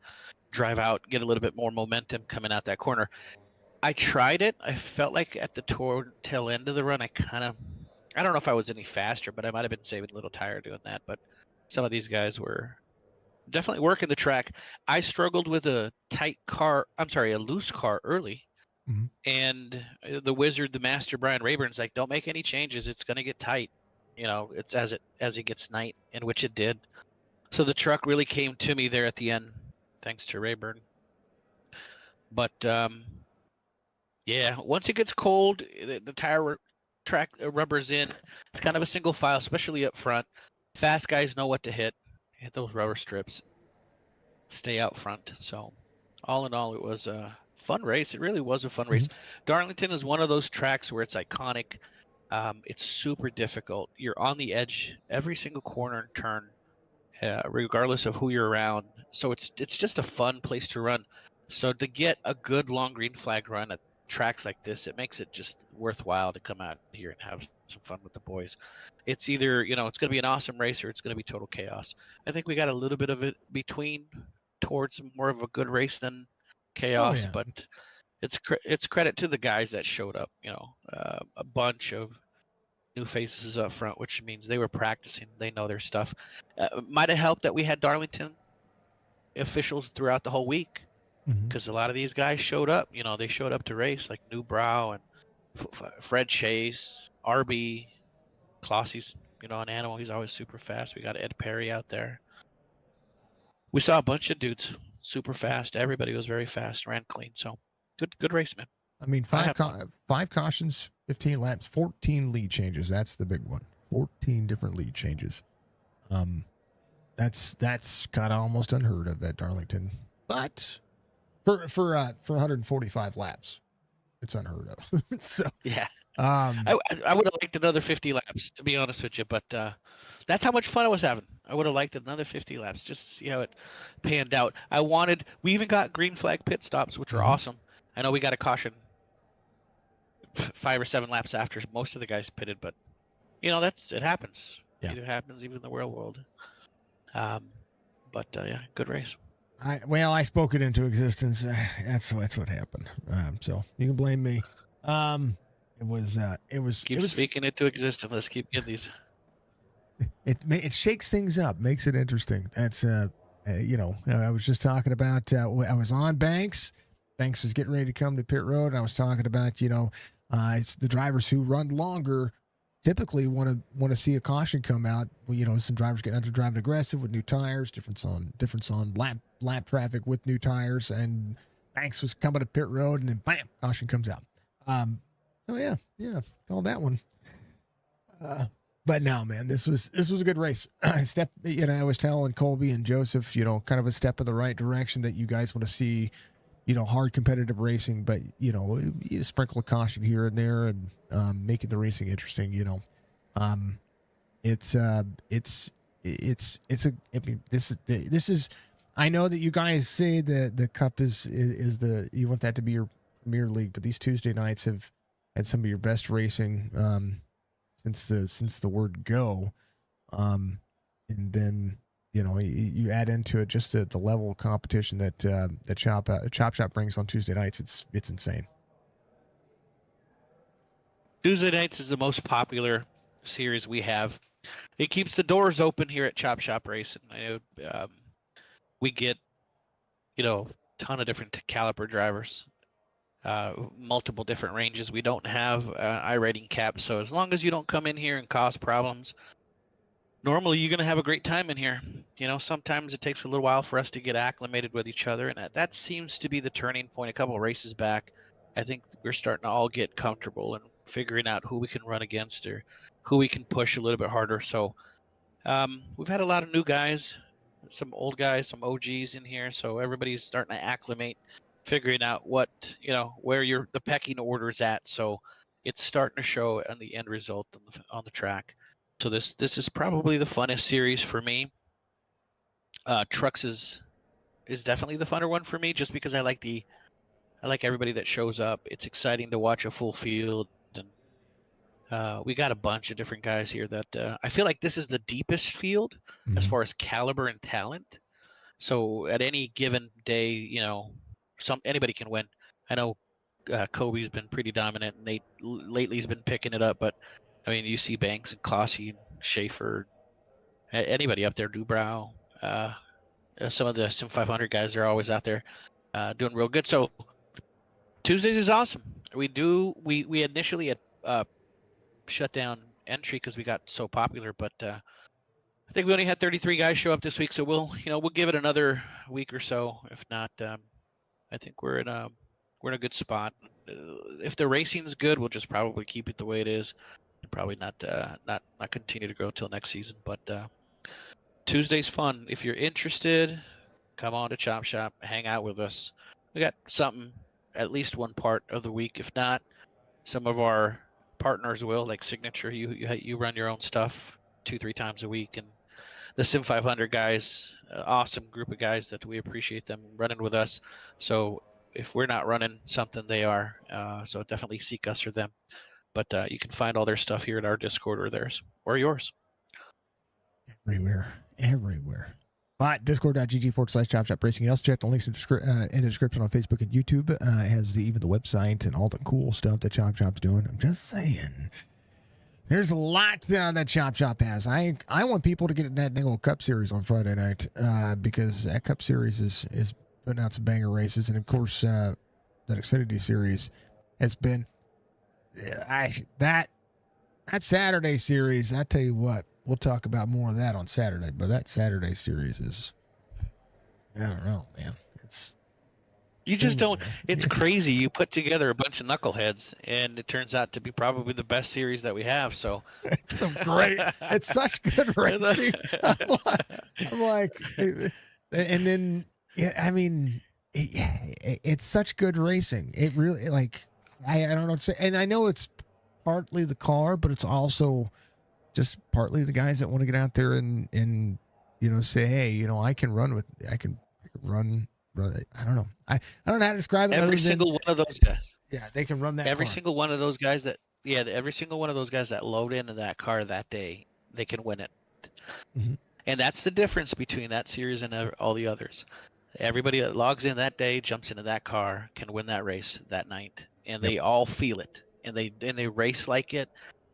drive out, get a little bit more momentum coming out that corner. I tried it. I felt like at the tail end of the run, I don't know if I was any faster, but I might have been saving a little tire doing that. But some of these guys were definitely working the track. I struggled with a loose car early. And the wizard, the master, Brian Rayburn's like, don't make any changes. It's going to get tight. It's as it gets night, and which it did. So the truck really came to me there at the end, thanks to Rayburn. But yeah, once it gets cold, the tire track rubber's in. It's kind of a single file, especially up front. Fast guys know what to hit those rubber strips, stay out front. So all in all, it was a fun race. It really was a fun race. Darlington is one of those tracks where it's iconic. It's super difficult. You're on the edge every single corner and turn, regardless of who you're around. So it's just a fun place to run. So to get a good long green flag run at tracks like this, it makes it just worthwhile to come out here and have some fun with the boys. It's either, it's going to be an awesome race or it's going to be total chaos. I think we got a little bit of it between, towards more of a good race than chaos, but it's credit to the guys that showed up. A bunch of new faces up front, which means they were practicing. They know their stuff. Might have helped that we had Darlington officials throughout the whole week, because a lot of these guys showed up. They showed up to race, like Newbrow and Fred Chase, RB, Klossy's, an animal. He's always super fast. We got Ed Perry out there. We saw a bunch of dudes super fast. Everybody was very fast, ran clean. So good race, man.
I mean, 5 cautions, 15 laps, 14 lead changes. That's the big one. 14 different lead changes. That's kind of almost unheard of at Darlington, but for 145 laps, it's unheard of. So
yeah, I would have liked another 50 laps, to be honest with you, but that's how much fun I was having. I would have liked another 50 laps just to see how it panned out. We even got green flag pit stops, which were awesome. I know we got a caution 5 or 7 laps after most of the guys pitted, but it happens.
Yeah.
It happens even in the real world. But yeah, good race.
I spoke it into existence. That's what happened. So you can blame me. It was
Speaking it to existence. Let's keep getting these.
It shakes things up, makes it interesting. That's I was just talking about. I was on Banks. Banks was getting ready to come to pit road, and I was talking about it's the drivers who run longer typically want to see a caution come out. Some drivers getting out there driving aggressive with new tires, difference on lap traffic with new tires, and Banks was coming to pit road, and then bam, caution comes out. Yeah, call that one. But no, man, this was a good race. I was telling Colby and Joseph, kind of a step in the right direction that you guys want to see. Hard competitive racing, but you sprinkle a caution here and there, and making the racing interesting. This is. I know that you guys say the Cup is you want that to be your Premier League, but these Tuesday nights have had some of your best racing since the word go, and then. You add into it just the level of competition that the Chop Shop brings on Tuesday nights. It's insane.
Tuesday nights is the most popular series we have. It keeps the doors open here at Chop Shop Racing. I know we get ton of different caliber drivers, multiple different ranges. We don't have iRating caps, so as long as you don't come in here and cause problems. Normally, you're going to have a great time in here. Sometimes it takes a little while for us to get acclimated with each other, and that seems to be the turning point. A couple of races back, I think we're starting to all get comfortable and figuring out who we can run against or who we can push a little bit harder. So we've had a lot of new guys, some old guys, some OGs in here, so everybody's starting to acclimate, figuring out what, where the pecking order is at. So it's starting to show on the end result on the track. So this is probably the funnest series for me. Trucks is definitely the funner one for me, just because I like everybody that shows up. It's exciting to watch a full field, and we got a bunch of different guys here that I feel like this is the deepest field as far as caliber and talent. So at any given day, anybody can win. I know Kobe's been pretty dominant, and Nate lately has been picking it up, but I mean, you see Banks and Klossy and Schaefer, anybody up there, Dubrow, some of the Sim 500 guys are always out there doing real good. So Tuesdays is awesome. We initially had shut down entry because we got so popular, but I think we only had 33 guys show up this week, so we'll give it another week or so. If not, I think we're in a good spot. If the racing's good, we'll just probably keep it the way it is. Probably not continue to grow till next season, but Tuesday's fun. If you're interested, come on to Chop Shop, hang out with us. We got something at least one part of the week. If not, some of our partners will, like Signature. You run your own stuff 2-3 times a week, and the Sim 500 guys, awesome group of guys that we appreciate them running with us. So if we're not running something, they are. So definitely seek us or them. But you can find all their stuff here at our Discord or theirs or yours.
Everywhere. But discord.gg/Chop Shop Racing. You also check the links in the description on Facebook and YouTube. It has even the website and all the cool stuff that Chop Shop's doing. I'm just saying. There's a lot that Chop Shop has. I want people to get that Nickel Cup Series on Friday night because that Cup Series is putting out some banger races. And, of course, that Xfinity Series has been that Saturday series. I tell you what, we'll talk about more of that on Saturday. But that Saturday series is, I don't know, man.
It's crazy. You put together a bunch of knuckleheads, and it turns out to be probably the best series that we have. So
it's it's such good racing. I'm like, and then, I mean, it's such good racing. It really, I don't know what to say. And I know it's partly the car, but it's also just partly the guys that want to get out there and say, hey, I can run. I don't know. I don't know how to describe it.
Every single one of those guys.
Yeah, they can run that.
Every
car.
single one of those guys every single one of those guys that load into that car that day, they can win it.
Mm-hmm.
And that's the difference between that series and all the others. Everybody that logs in that day, jumps into that car, can win that race that night, and they all feel it, and they race like it.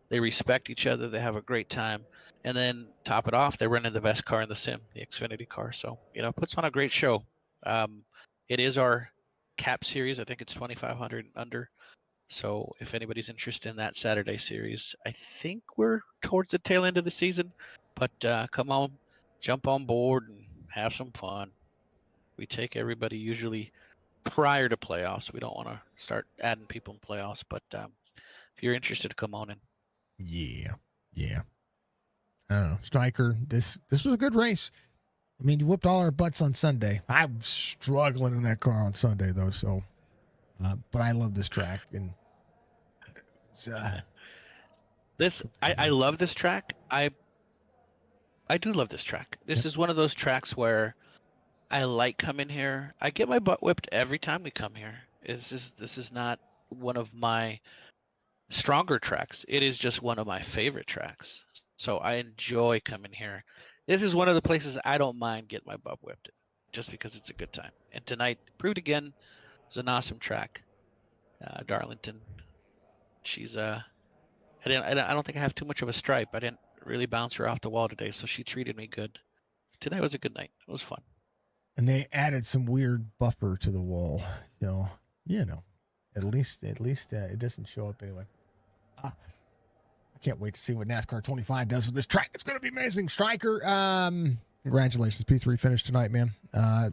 They respect each other. They have a great time, and then top it off, they're running the best car in the sim, the Xfinity car. So it puts on a great show. It is our cap series. I think it's 2,500 under. So if anybody's interested in that Saturday series, I think we're towards the tail end of the season. But come on, jump on board and have some fun. We take everybody usually prior to playoffs. We don't want to start adding people in playoffs, but if you're interested, come on in.
Yeah. I don't know, Striker. This was a good race. I mean, you whooped all our butts on Sunday. I'm struggling in that car on Sunday though, so. But I love this track, and
I love this track. I do love this track. This is one of those tracks where I like coming here. I get my butt whipped every time we come here. This is not one of my stronger tracks. It is just one of my favorite tracks. So I enjoy coming here. This is one of the places I don't mind getting my butt whipped just because it's a good time. And tonight proved again it was an awesome track. Darlington. She's I don't think I have too much of a stripe. I didn't really bounce her off the wall today, so she treated me good. Today was a good night. It was fun.
And they added some weird buffer to the wall. At least it doesn't show up anyway. I can't wait to see what NASCAR 25 does with this track. It's going to be amazing. Striker, congratulations. P3 finish tonight, man.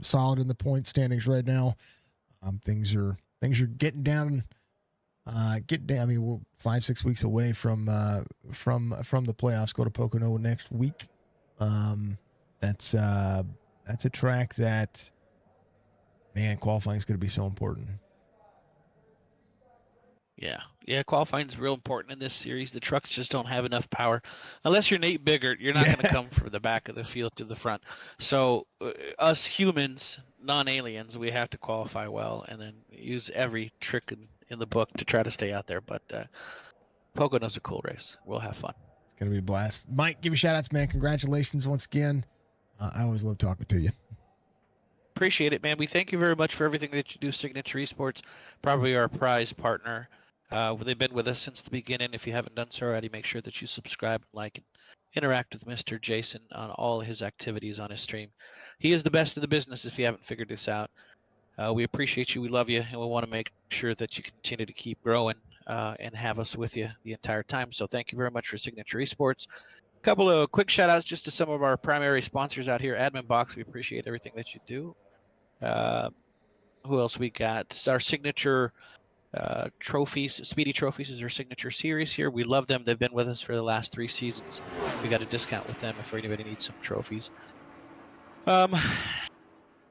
Solid in the point standings right now. Things are getting down. I mean, we're 5-6 weeks away from the playoffs. Go to Pocono next week. That's a track that, man, qualifying is going to be so important.
Yeah, qualifying is real important in this series. The trucks just don't have enough power. Unless you're Nate Biggert, you're not going to come from the back of the field to the front. So us humans, non-aliens, we have to qualify well and then use every trick in the book to try to stay out there. But Pocono's a cool race. We'll have fun.
It's going to be a blast. Mike, give you shout outs, man. Congratulations once again. I always love talking to you.
Appreciate it, man. We thank you very much for everything that you do. Signature Esports, probably our prize partner. They've been with us since the beginning. If you haven't done so already, make sure that you subscribe, like, and interact with Mr. Jason on all his activities on his stream. He is the best in the business if you haven't figured this out. We appreciate you. We love you. And we want to make sure that you continue to keep growing and have us with you the entire time. So thank you very much for Signature Esports. A couple of quick shout outs just to some of our primary sponsors out here. Admin Box, we appreciate everything that you do. Who else we got? Our signature trophies. Speedy Trophies is our signature series here. We love them. They've been with us for the last 3 seasons. We got a discount with them if anybody needs some trophies.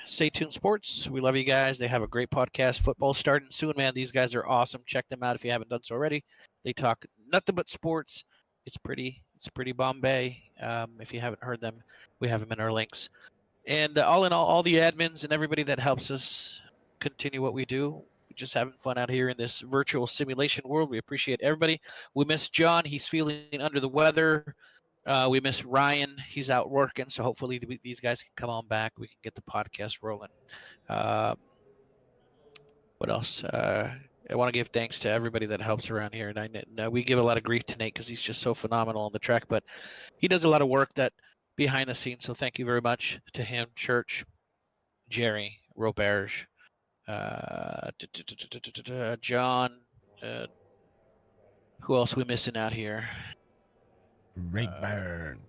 Stay Tuned Sports. We love you guys. They have a great podcast. Football starting soon, man. These guys are awesome. Check them out if you haven't done so already. They talk nothing but sports. It's pretty Bombay. If you haven't heard them, we have them in our links. And all in all the admins and everybody that helps us continue what we do. We're just having fun out here in this virtual simulation world. We appreciate everybody. We miss John. He's feeling under the weather. We miss Ryan. He's out working. So hopefully these guys can come on back. We can get the podcast rolling. What else? I want to give thanks to everybody that helps around here. And I know we give a lot of grief to Nate because he's just so phenomenal on the track. But he does a lot of work that behind the scenes. So thank you very much to him, Church, Jerry, Roberge, John. Who else we missing out here?
Rayburn.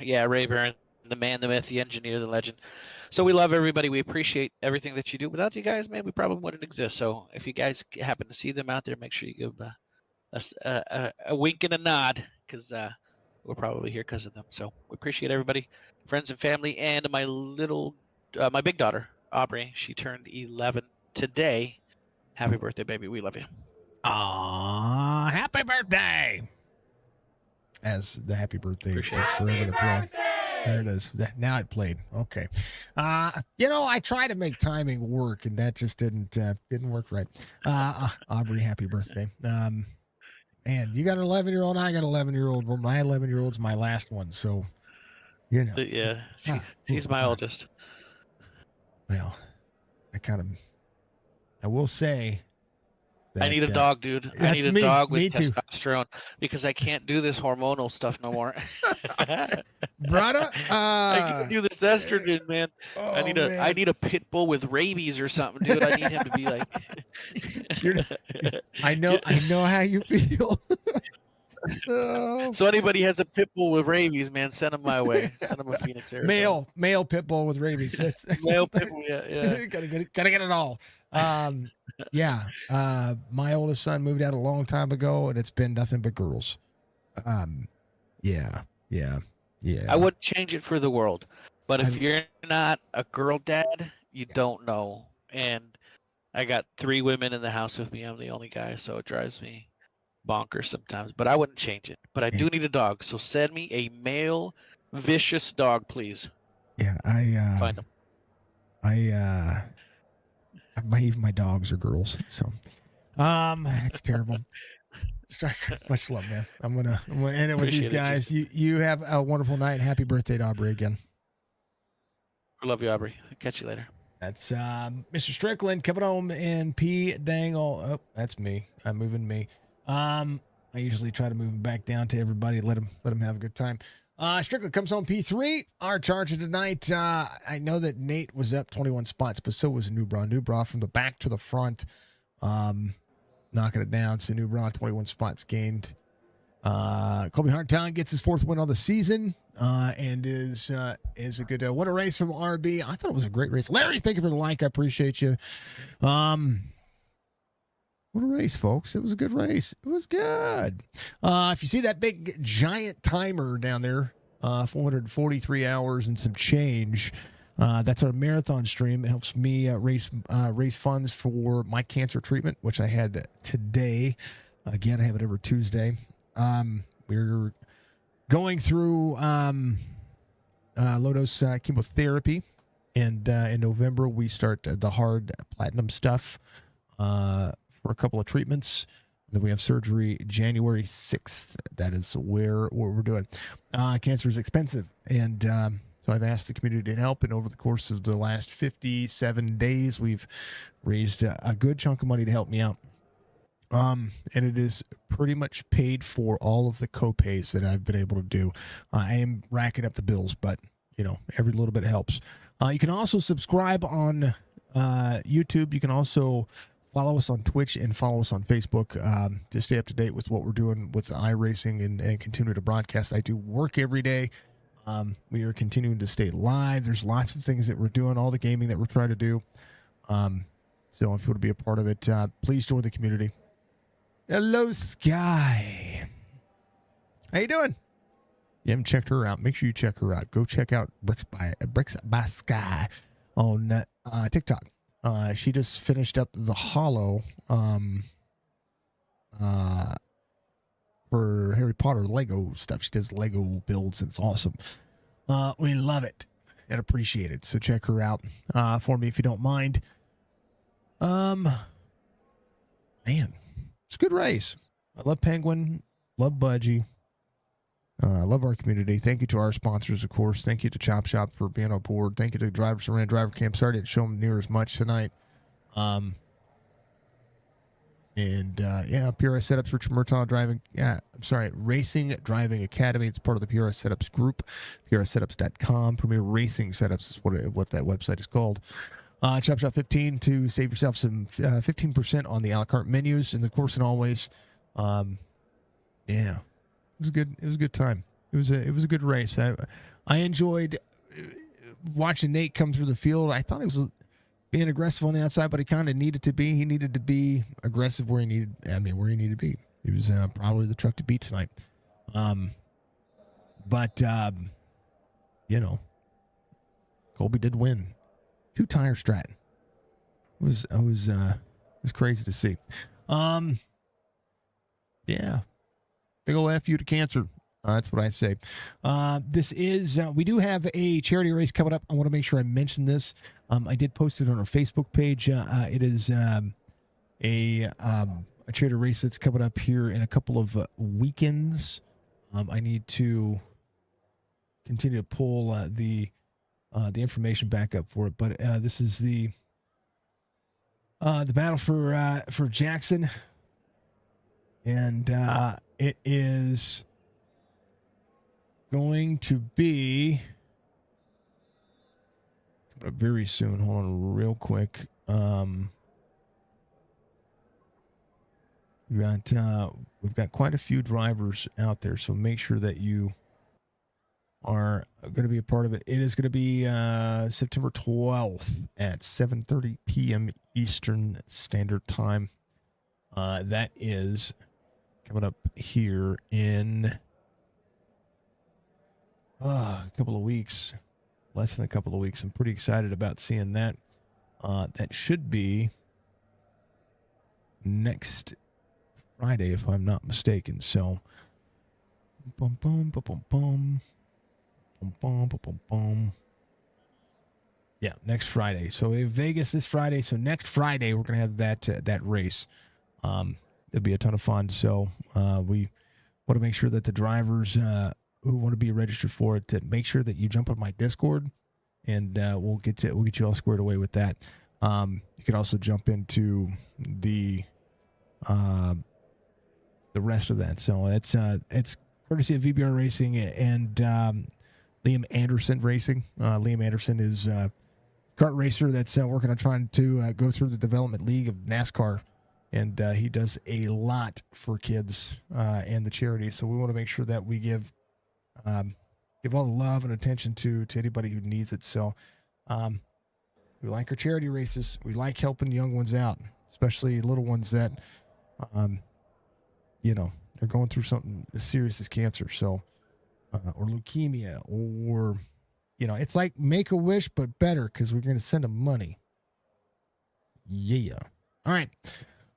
Yeah, Rayburn, the man, the myth, the engineer, the legend. So we love everybody. We appreciate everything that you do. Without you guys, man, we probably wouldn't exist. So if you guys happen to see them out there, make sure you give a wink and a nod because we're probably here because of them. So we appreciate everybody, friends and family, and my big daughter, Aubrey. She turned 11 today. Happy birthday, baby. We love you.
Aw, happy birthday! As the happy birthday
Appreciate
is forever to play. There it is. Now it played. Okay. I try to make timing work, and that just didn't work right. Aubrey, happy birthday. Man, you got an 11-year-old. I got an 11-year-old. Well, my 11-year-old's my last one, so
Yeah, she's my oldest.
Well, I will say that,
I need a dog, dude. I
that's
need a
me.
dog with
Me too.
testosterone because I can't do this hormonal stuff no more.
Brother,
I can't do this estrogen, man.
oh,
I need a pit bull with rabies or something, dude. I need him to be like.
I know how you feel. Oh.
So anybody has a pit bull with rabies, man, send them my way. Send them a Phoenix, Arizona.
Male pit bull with rabies. That's
Male pit bull, yeah.
gotta get it all. Yeah. My oldest son moved out a long time ago, and it's been nothing but girls. Yeah.
I wouldn't change it for the world, but if you're not a girl dad, you don't know. And I got 3 women in the house with me. I'm the only guy, so it drives me bonkers sometimes. But I wouldn't change it. But I do need a dog, so send me a male, vicious dog, please.
Yeah,
Find them.
Even my dogs are girls, so it's terrible. Striker, much love, man. I'm gonna end it with these guys. You have a wonderful night. Happy birthday to Aubrey again.
I love you, Aubrey. Catch you later.
That's Mr. Strickland coming home in P. Dangle. Oh, that's me. I'm moving me. I usually try to move him back down to everybody. Let him have a good time. Strickland comes home P3. Our charger tonight. I know that Nate was up 21 spots, but so was Newbra. Newbra from the back to the front. Knocking it down. So Newbra 21 spots gained. Colby Hartown gets his 4th win on the season, and is a good. What a race from RB! I thought it was a great race. Larry, thank you for the like. I appreciate you. What a race, folks! It was a good race. It was good. If you see that big giant timer down there, 443 hours and some change. That's our marathon stream. It helps me raise funds for my cancer treatment, which I had today. Again, I have it every Tuesday. We're going through low-dose chemotherapy, and in November we start the hard platinum stuff for a couple of treatments. Then we have surgery January 6th. That is what we're doing. Cancer is expensive, and so I've asked the community to help, and over the course of the last 57 days, we've raised a good chunk of money to help me out. And it is pretty much paid for all of the copays that I've been able to do. I am racking up the bills, but every little bit helps. You can also subscribe on YouTube. You can also follow us on Twitch and follow us on Facebook to stay up to date with what we're doing with iRacing and continue to broadcast. I do work every day. We are continuing to stay live. There's lots of things that we're doing, all the gaming that we're trying to do. So if you want to be a part of it, please join the community. Hello, Sky. How you doing? You haven't checked her out. Make sure you check her out. Go check out Bricks by Sky on TikTok. She just finished up the Hollow for Harry Potter Lego stuff. She does Lego builds, and it's awesome. We love it and appreciate it. So check her out for me if you don't mind. Man, it's a good race. I love Penguin, love Budgie, love our community. Thank you to our sponsors, of course. Thank you to Chop Shop for being on board. Thank you to Drivers Around Driver Camp. Sorry I didn't show them near as much tonight. PRS Setups, Richard Murtaugh Racing Driving Academy. It's part of the PRS Setups group, PRSSetups.com. Premier Racing Setups is what that website is called. Chop Shop 15 to save yourself some 15% on the a la carte menus. And of course, and always, it was good. It was a good time. It was a good race. I enjoyed watching Nate come through the field. I thought he was being aggressive on the outside, but he kind of needed to be. He needed to be aggressive where he needed to be. He was probably the truck to beat tonight. Colby did win. 2-tire strat. It was crazy to see. Yeah. Big ol' F you to cancer. That's what I say. This is, we do have a charity race coming up. I want to make sure I mention this. I did post it on our Facebook page. It is a charity race that's coming up here in a couple of weekends. I need to continue to pull the information back up for it, but this is the battle for Jackson, and it is going to be coming up very soon. Hold on real quick. We've got quite a few drivers out there, so make sure that you are going to be a part of it. It is going to be September 12th at 7:30 p.m. Eastern Standard Time. That is coming up here in a couple of weeks, less than a couple of weeks. I'm pretty excited about seeing that. That should be next Friday, if I'm not mistaken. So, boom, boom, boom, boom, boom. Boom, boom, boom, boom, boom. Yeah, next Friday. So in Vegas this Friday. So next Friday we're gonna have that race. It'll be a ton of fun. So we want to make sure that the drivers who want to be registered for it, to make sure that you jump on my Discord, and we'll get you all squared away with that. You can also jump into the rest of that. So it's courtesy of VBR Racing and Liam Anderson Racing. Liam Anderson is a kart racer that's working on trying to go through the development league of NASCAR, and he does a lot for kids and the charity. So we want to make sure that we give all the love and attention to anybody who needs it. So we like our charity races. We like helping young ones out, especially little ones that they're going through something as serious as cancer. So or leukemia, or it's like Make-A-Wish but better, because we're going to send them money. Yeah. All right,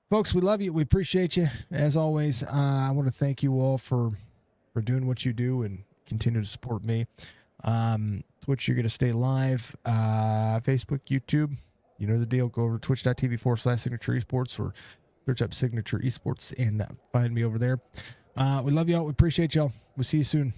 folks, we love you. We appreciate you as always. I want to thank you all for doing what you do and continue to support me. Twitch, you're going to stay live. Facebook, YouTube, you know the deal. Go over to twitch.tv/Signature Esports, or search up Signature Esports and find me over there. We love y'all. We appreciate y'all. We'll see you soon.